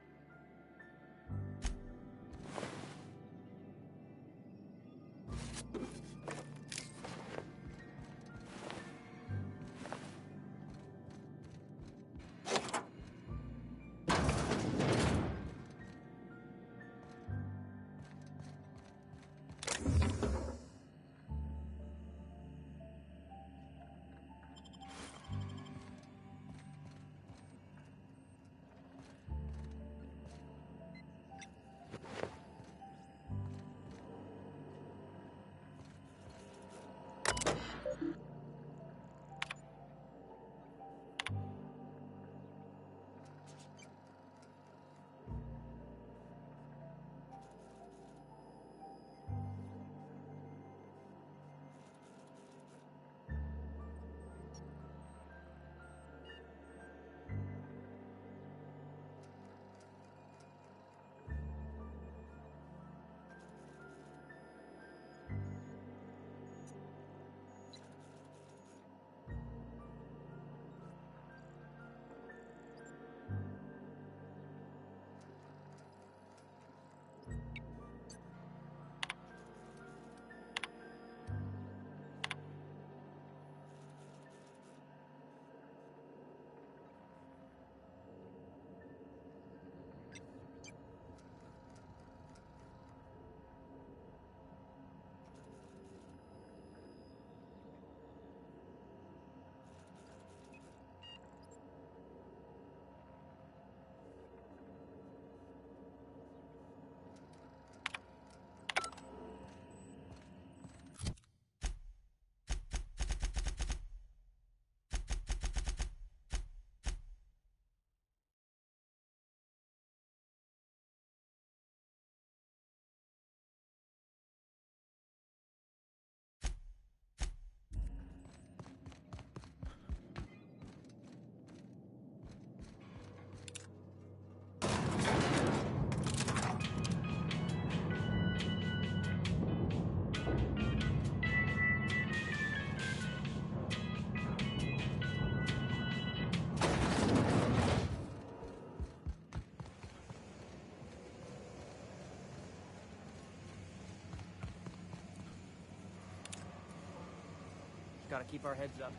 gotta keep our heads up.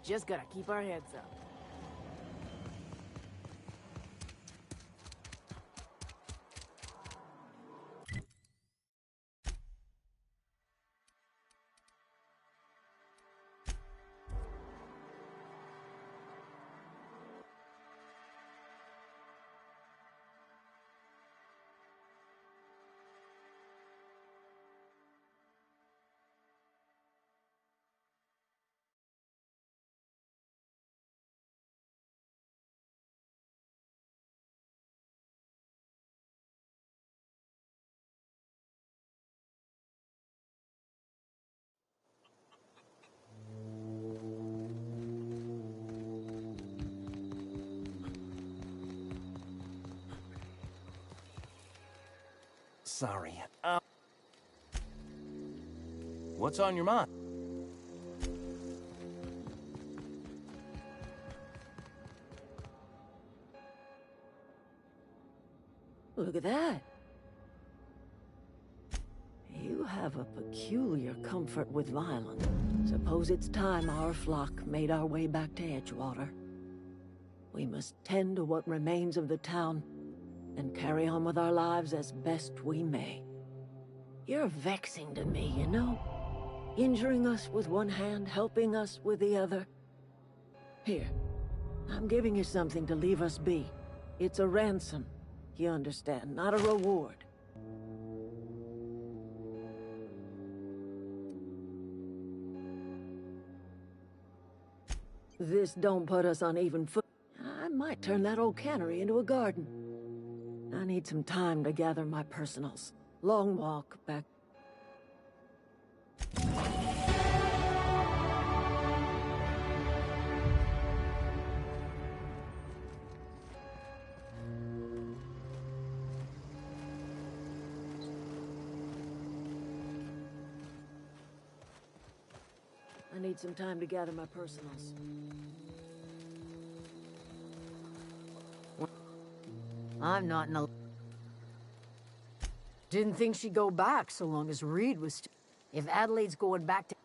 Just gotta keep our heads up. Sorry. What's on your mind? Look at that. You have a peculiar comfort with violence. Suppose it's time our flock made our way back to Edgewater. We must tend to what remains of the town and carry on with our lives as best we may. You're vexing to me, you know? Injuring us with one hand, helping us with the other. Here, I'm giving you something to leave us be. It's a ransom, you understand, not a reward. This don't put us on even foot. I might turn that old cannery into a garden. I need some time to gather my personals. Long walk back. I need some time to gather my personals. I'm not in a... Didn't think she'd go back so long as Reed was... If Adelaide's going back to...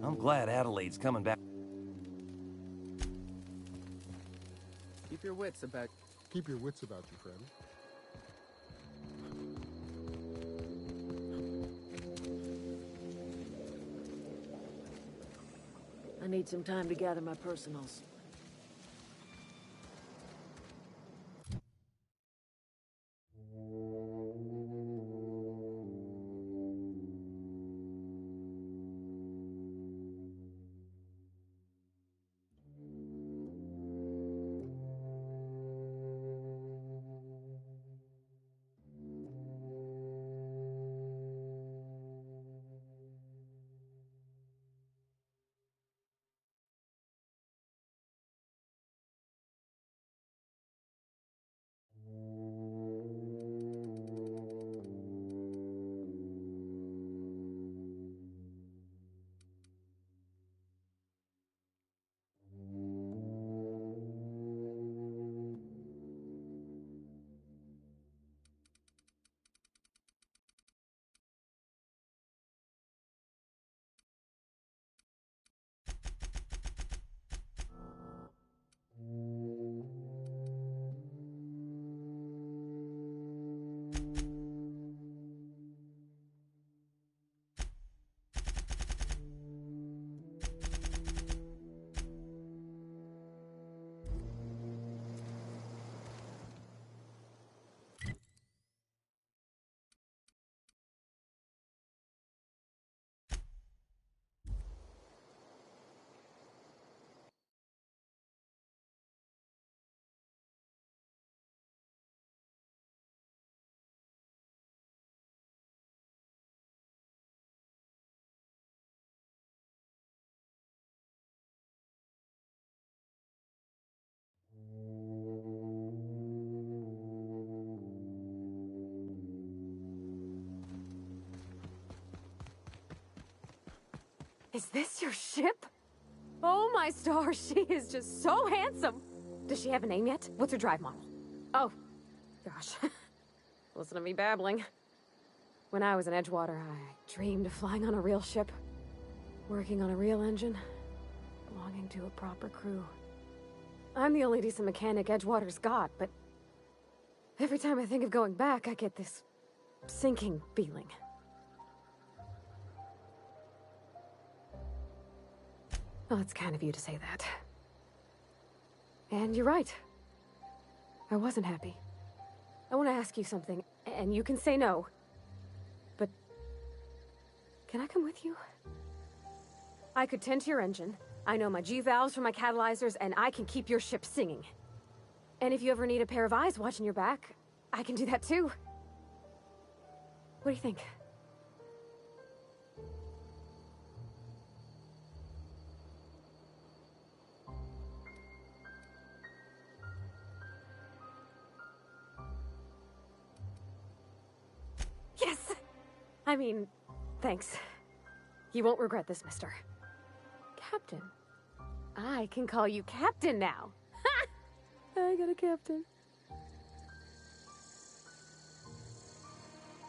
I'm glad Adelaide's coming back. Keep your wits about Keep your wits about you, friend. I need some time to gather my personals. Is this your ship? Oh my stars, she is just so handsome. Does she have a name yet? What's her drive model? Oh, gosh. Listen to me babbling. When I was in Edgewater, I dreamed of flying on a real ship, working on a real engine, belonging to a proper crew. I'm the only decent mechanic Edgewater's got, but every time I think of going back, I get this sinking feeling. Well, it's kind of you to say that. And you're right. I wasn't happy. I want to ask you something, and you can say no. But can I come with you? I could tend to your engine. I know my G-valves from my catalyzers, and I can keep your ship singing. And if you ever need a pair of eyes watching your back, I can do that too. What do you think? Yes! I mean, thanks. You won't regret this, mister. Captain. I can call you Captain now. Ha! I got a captain.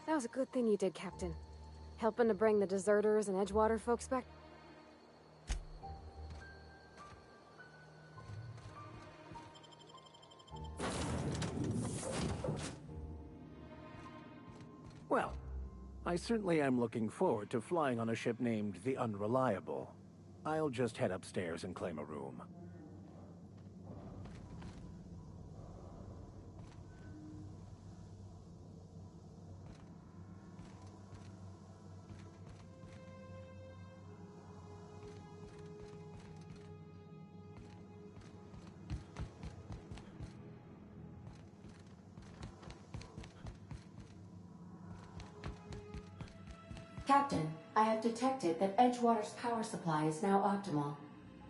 That was a good thing you did, Captain. Helping to bring the deserters and Edgewater folks back. Well, I certainly am looking forward to flying on a ship named the Unreliable. I'll just head upstairs and claim a room. Captain, I have detected that Edgewater's power supply is now optimal.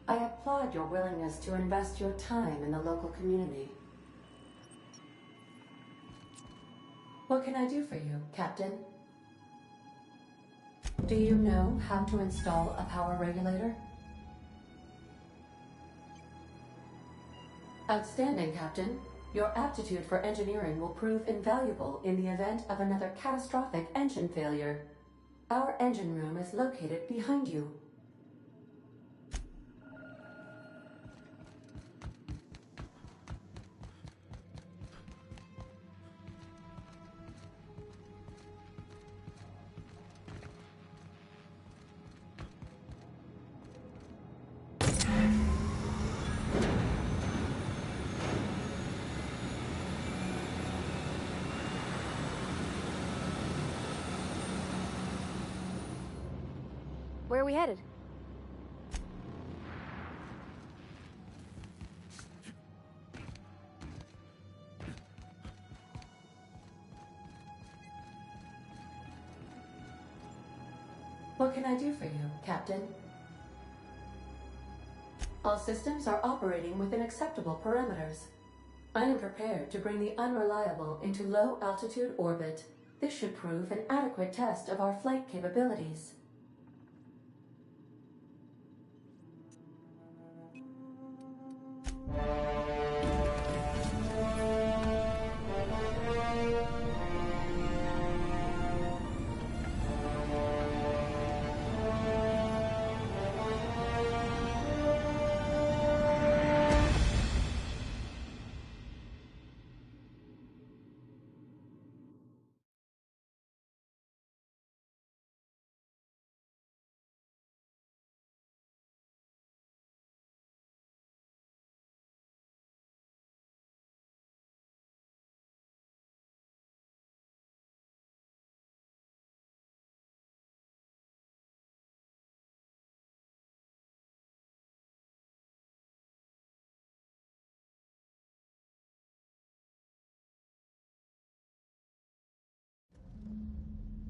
I applaud your willingness to invest your time in the local community. What can I do for you, Captain? Do you know how to install a power regulator? Outstanding, Captain. Your aptitude for engineering will prove invaluable in the event of another catastrophic engine failure. Our engine room is located behind you. Where are we headed? What can I do for you, Captain? All systems are operating within acceptable parameters. I am prepared to bring the Unreliable into low-altitude orbit. This should prove an adequate test of our flight capabilities.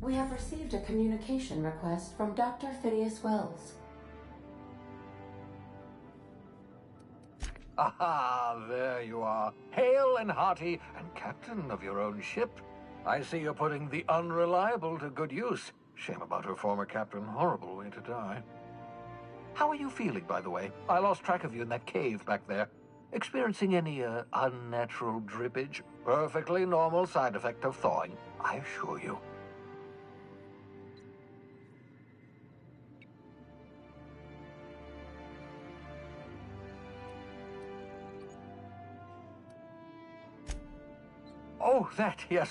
We have received a communication request from Dr. Phineas Wells. Aha, there you are, hale and hearty, and captain of your own ship. I see you're putting the Unreliable to good use. Shame about her former captain, horrible way to die. How are you feeling, by the way? I lost track of you in that cave back there. Experiencing any unnatural drippage? Perfectly normal side effect of thawing, I assure you. Oh, yes,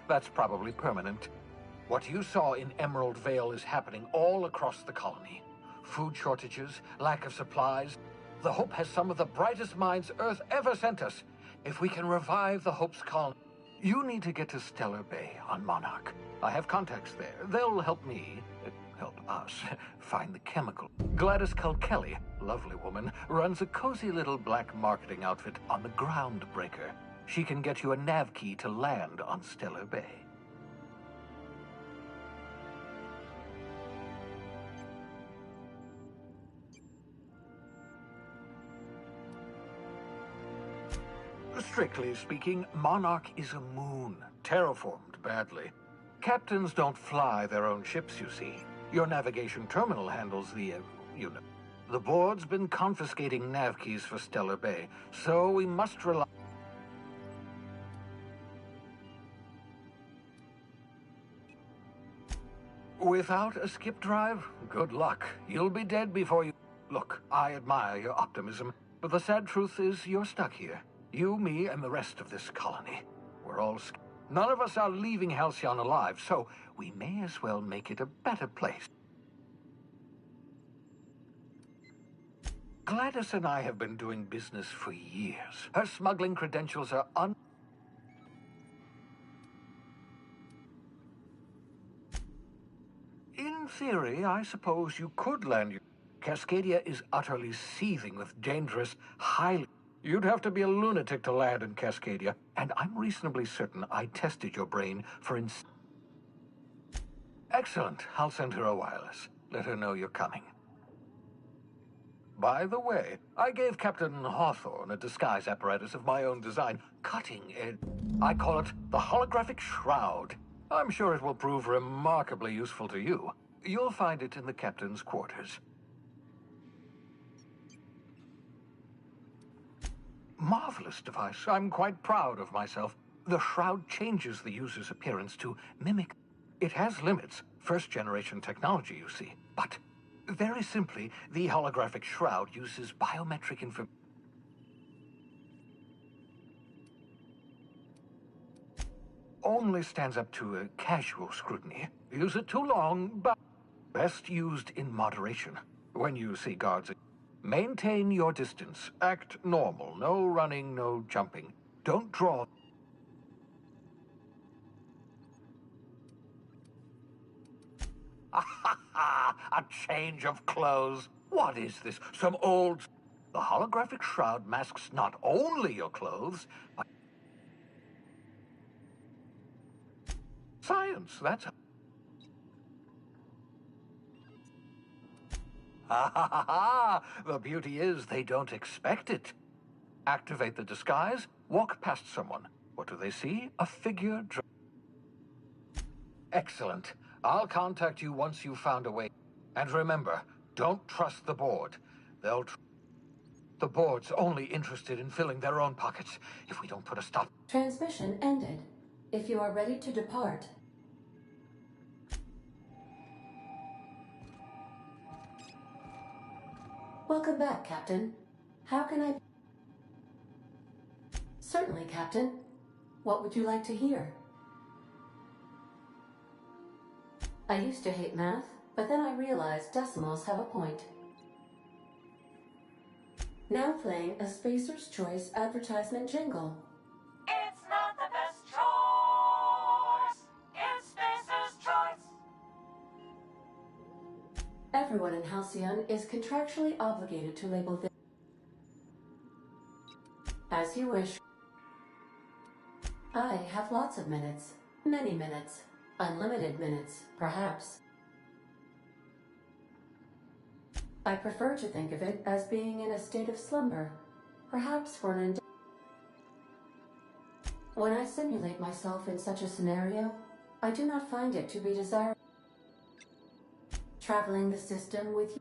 that's probably permanent. What you saw in Emerald Vale is happening all across the colony. Food shortages, lack of supplies. The Hope has some of the brightest minds Earth ever sent us. If we can revive the Hope's colony, you need to get to Stellar Bay on Monarch. I have contacts there. They'll help us, find the chemical. Gladys Kelly, lovely woman, runs a cozy little black marketing outfit on the Groundbreaker. She can get you a nav key to land on Stellar Bay. Strictly speaking, Monarch is a moon, terraformed badly. Captains don't fly their own ships, you see. Your navigation terminal handles the, The board's been confiscating nav keys for Stellar Bay, so we must rely... Without a skip drive, good luck. You'll be dead before you... Look, I admire your optimism, but the sad truth is you're stuck here. You, me, and the rest of this colony. We're all... None of us are leaving Halcyon alive, so we may as well make it a better place. Gladys and I have been doing business for years. Her smuggling credentials are In theory, I suppose you could land your... Cascadia is utterly seething with dangerous, highly... You'd have to be a lunatic to land in Cascadia, and I'm reasonably certain I tested your brain for Excellent. I'll send her a wireless. Let her know you're coming. By the way, I gave Captain Hawthorne a disguise apparatus of my own design. Cutting edge. I call it the holographic shroud. I'm sure it will prove remarkably useful to you. You'll find it in the captain's quarters. Marvelous device. I'm quite proud of myself. The shroud changes the user's appearance to mimic. It has limits, first-generation technology, you see. But, very simply, the holographic shroud uses biometric information. Only stands up to a casual scrutiny. Use it too long, but best used in moderation. When you see guards... Maintain your distance. Act normal. No running, no jumping. Don't draw... A change of clothes. What is this? Some old... The holographic shroud masks not only your clothes, but... Science, that's... The beauty is they don't expect it. Activate the disguise, walk past someone. What do they see? A figure... Excellent. I'll contact you once you've found a way. And remember, don't trust the board. The board's only interested in filling their own pockets. If we don't put a stop... Transmission ended. If you are ready to depart... Welcome back, Captain. How can I... Certainly, Captain. What would you like to hear? I used to hate math, but then I realized decimals have a point. Now playing a Spacer's Choice advertisement jingle. It's not the best choice. It's Spacer's Choice. Everyone in Halcyon is contractually obligated to label this as you wish. I have lots of minutes. Many minutes. Unlimited minutes, perhaps. I prefer to think of it as being in a state of slumber, perhaps for an When I simulate myself in such a scenario, I do not find it to be desirable. Traveling the system with you.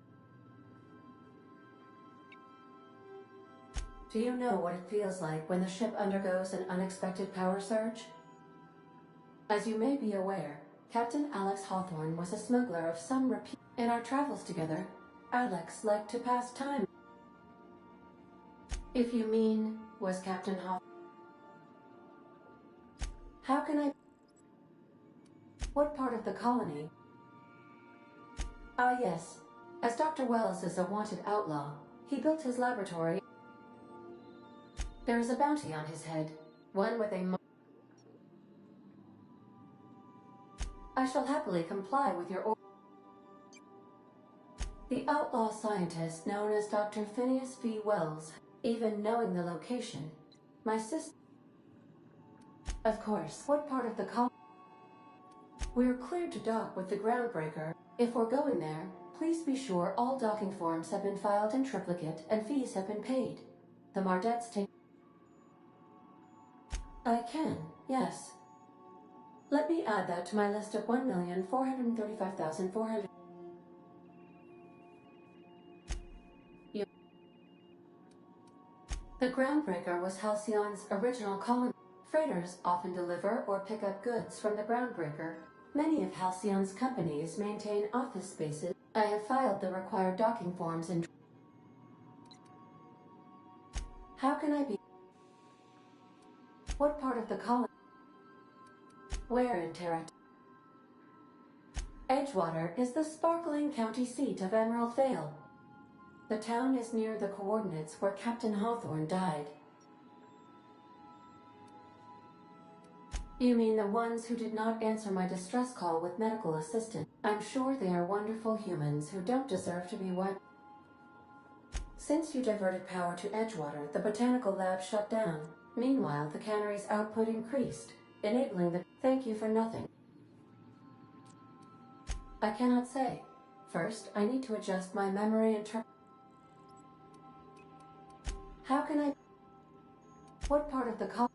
Do you know what it feels like when the ship undergoes an unexpected power surge? As you may be aware, Captain Alex Hawthorne was a smuggler of some repute. In our travels together, Alex liked to pass time. If you mean, was Captain Hawthorne? How can I... What part of the colony? Ah, yes. As Dr. Wells is a wanted outlaw, he built his laboratory. There is a bounty on his head, one with a... I shall happily comply with your order. The outlaw scientist known as Dr. Phineas V. Wells, even knowing the location. My sister... Of course. What part of the colony? We're cleared to dock with the groundbreaker. If we're going there, please be sure all docking forms have been filed in triplicate and fees have been paid. The Mardettes take... I can, yes. Let me add that to my list of 1,435,400... The groundbreaker was Halcyon's original colony. Freighters often deliver or pick up goods from the groundbreaker. Many of Halcyon's companies maintain office spaces. I have filed the required docking forms and... How can I be... What part of the colony? Where in Terra? Edgewater is the sparkling county seat of Emerald Vale. The town is near the coordinates where Captain Hawthorne died. You mean the ones who did not answer my distress call with medical assistance? I'm sure they are wonderful humans who don't deserve to be wiped. Since you diverted power to Edgewater, the botanical lab shut down. Meanwhile, the cannery's output increased, enabling the... Thank you for nothing. I cannot say. First, I need to adjust my memory and... How can I... What part of the colony?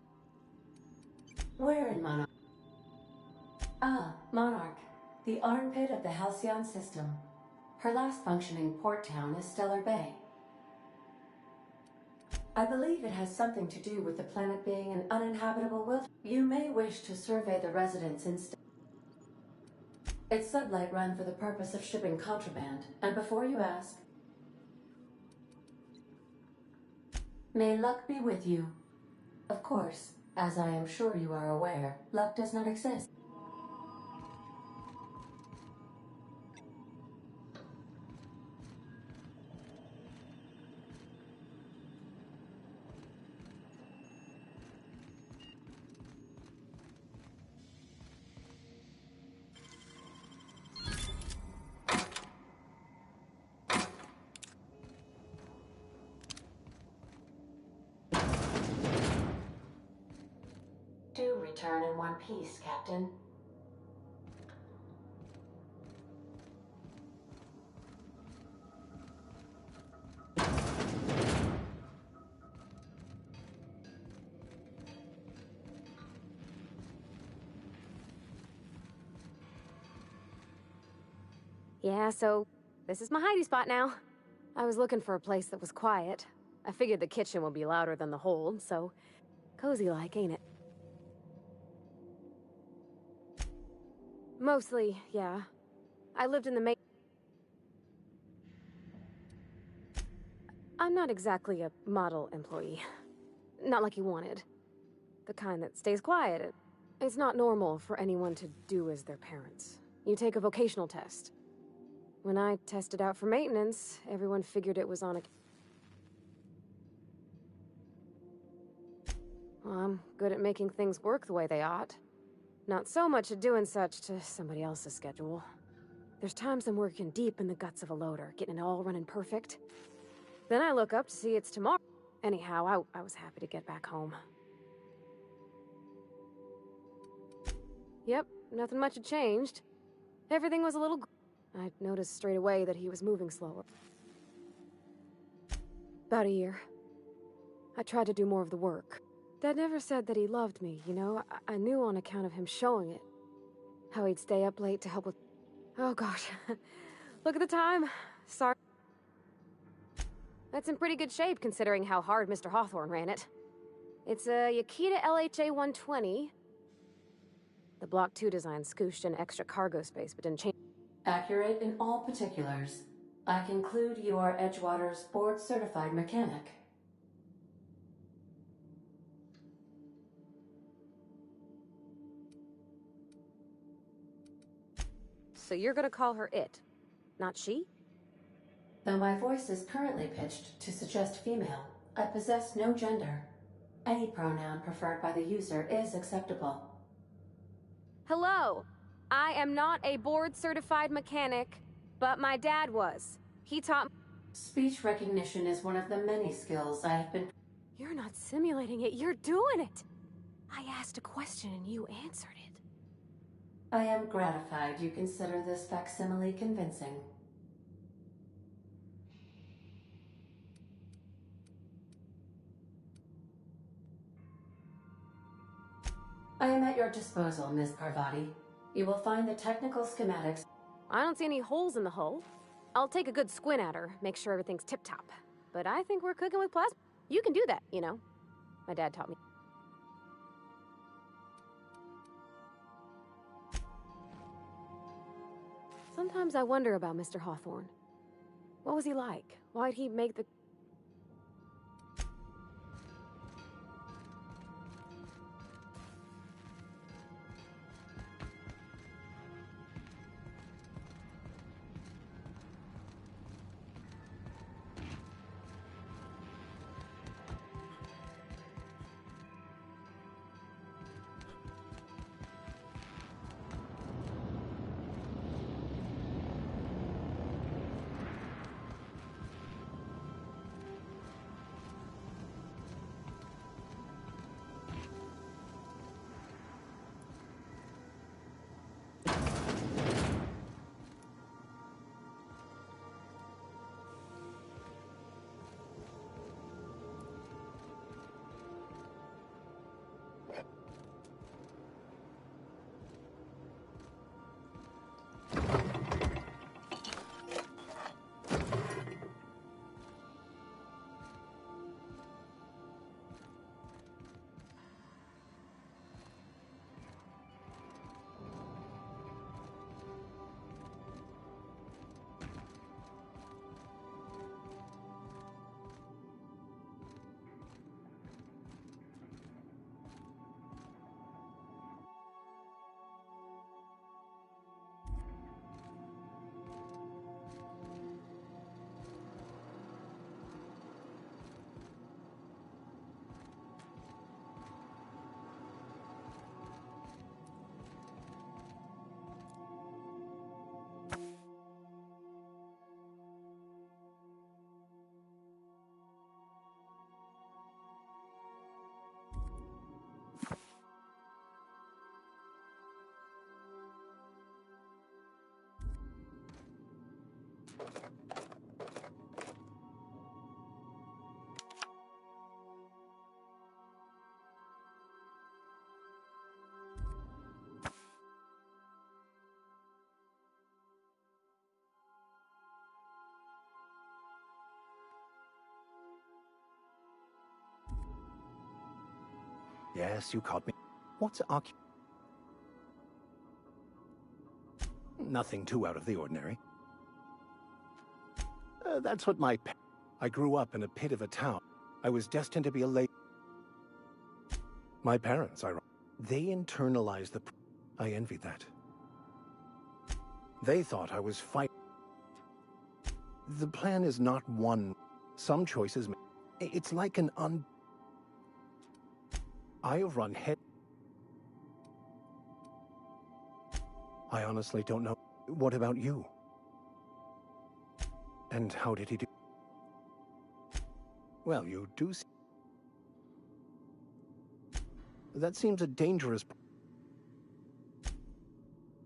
Where in Monarch? Ah, Monarch, the armpit of the Halcyon system. Her last functioning port town is Stellar Bay. I believe it has something to do with the planet being an uninhabitable wilderness. You may wish to survey the residents instead. It's sublight run for the purpose of shipping contraband, and before you ask, may luck be with you. Of course, as I am sure you are aware, luck does not exist. Do return in one piece, Captain. Yeah, so this is my hidey spot now. I was looking for a place that was quiet. I figured the kitchen would be louder than the hold, so cozy-like, ain't it? Mostly, yeah. I lived in the I'm not exactly a model employee. Not like you wanted. The kind that stays quiet. It's not normal for anyone to do as their parents. You take a vocational test. When I tested out for maintenance, everyone figured it was on a... Well, I'm good at making things work the way they ought. Not so much at doing such to somebody else's schedule. There's times I'm working deep in the guts of a loader, getting it all running perfect. Then I look up to see it's tomorrow. Anyhow, I was happy to get back home. Yep, nothing much had changed. Everything was a little... I noticed straight away that he was moving slower. About a year. I tried to do more of the work. Dad never said that he loved me, you know? I knew on account of him showing it. How he'd stay up late to help with... Oh gosh. Look at the time. Sorry. That's in pretty good shape considering how hard Mr. Hawthorne ran it. It's a Yakita LHA 120. The Block 2 design scooshed in extra cargo space but didn't change. Accurate in all particulars. I conclude you are Edgewater's board-certified mechanic. So you're gonna call her it, not she? Though my voice is currently pitched to suggest female, I possess no gender. Any pronoun preferred by the user is acceptable. Hello! I am not a board-certified mechanic, but my dad was. He taught... Speech recognition is one of the many skills I have been... You're not simulating it, you're doing it! I asked a question and you answered it. I am gratified you consider this facsimile convincing. I am at your disposal, Ms. Parvati. You will find the technical schematics. I don't see any holes in the hull. I'll take a good squint at her, make sure everything's tip-top. But I think we're cooking with plasma. You can do that, you know. My dad taught me. Sometimes I wonder about Mr. Hawthorne. What was he like? Why'd he make the... Yes, you caught me. What's Nothing too out of the ordinary. That's what I grew up in a pit of a town. I was destined to be a My parents, they internalized the... I envied that. They thought I was fighting. The plan is not one. Some choices... It's like an I have run head... I honestly don't know. What about you? And how did he do? Well, you do see... That seems a dangerous...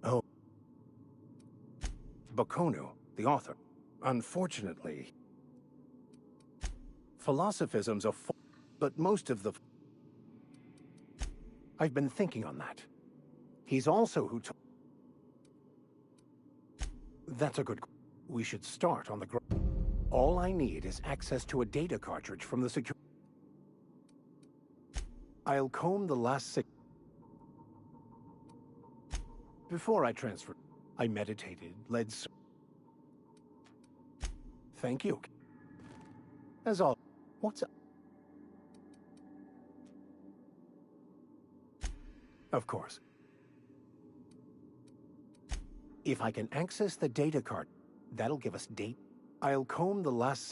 Oh. Bakonu, the author. Unfortunately... Philosophism's a... But most of the... I've been thinking on that. He's also who took... That's a good... We should start on the All I need is access to a data cartridge from the secure... I'll comb the last Before I transferred, I meditated, Thank you. As all... What's up? Of course. If I can access the data card, that'll give us date. I'll comb the last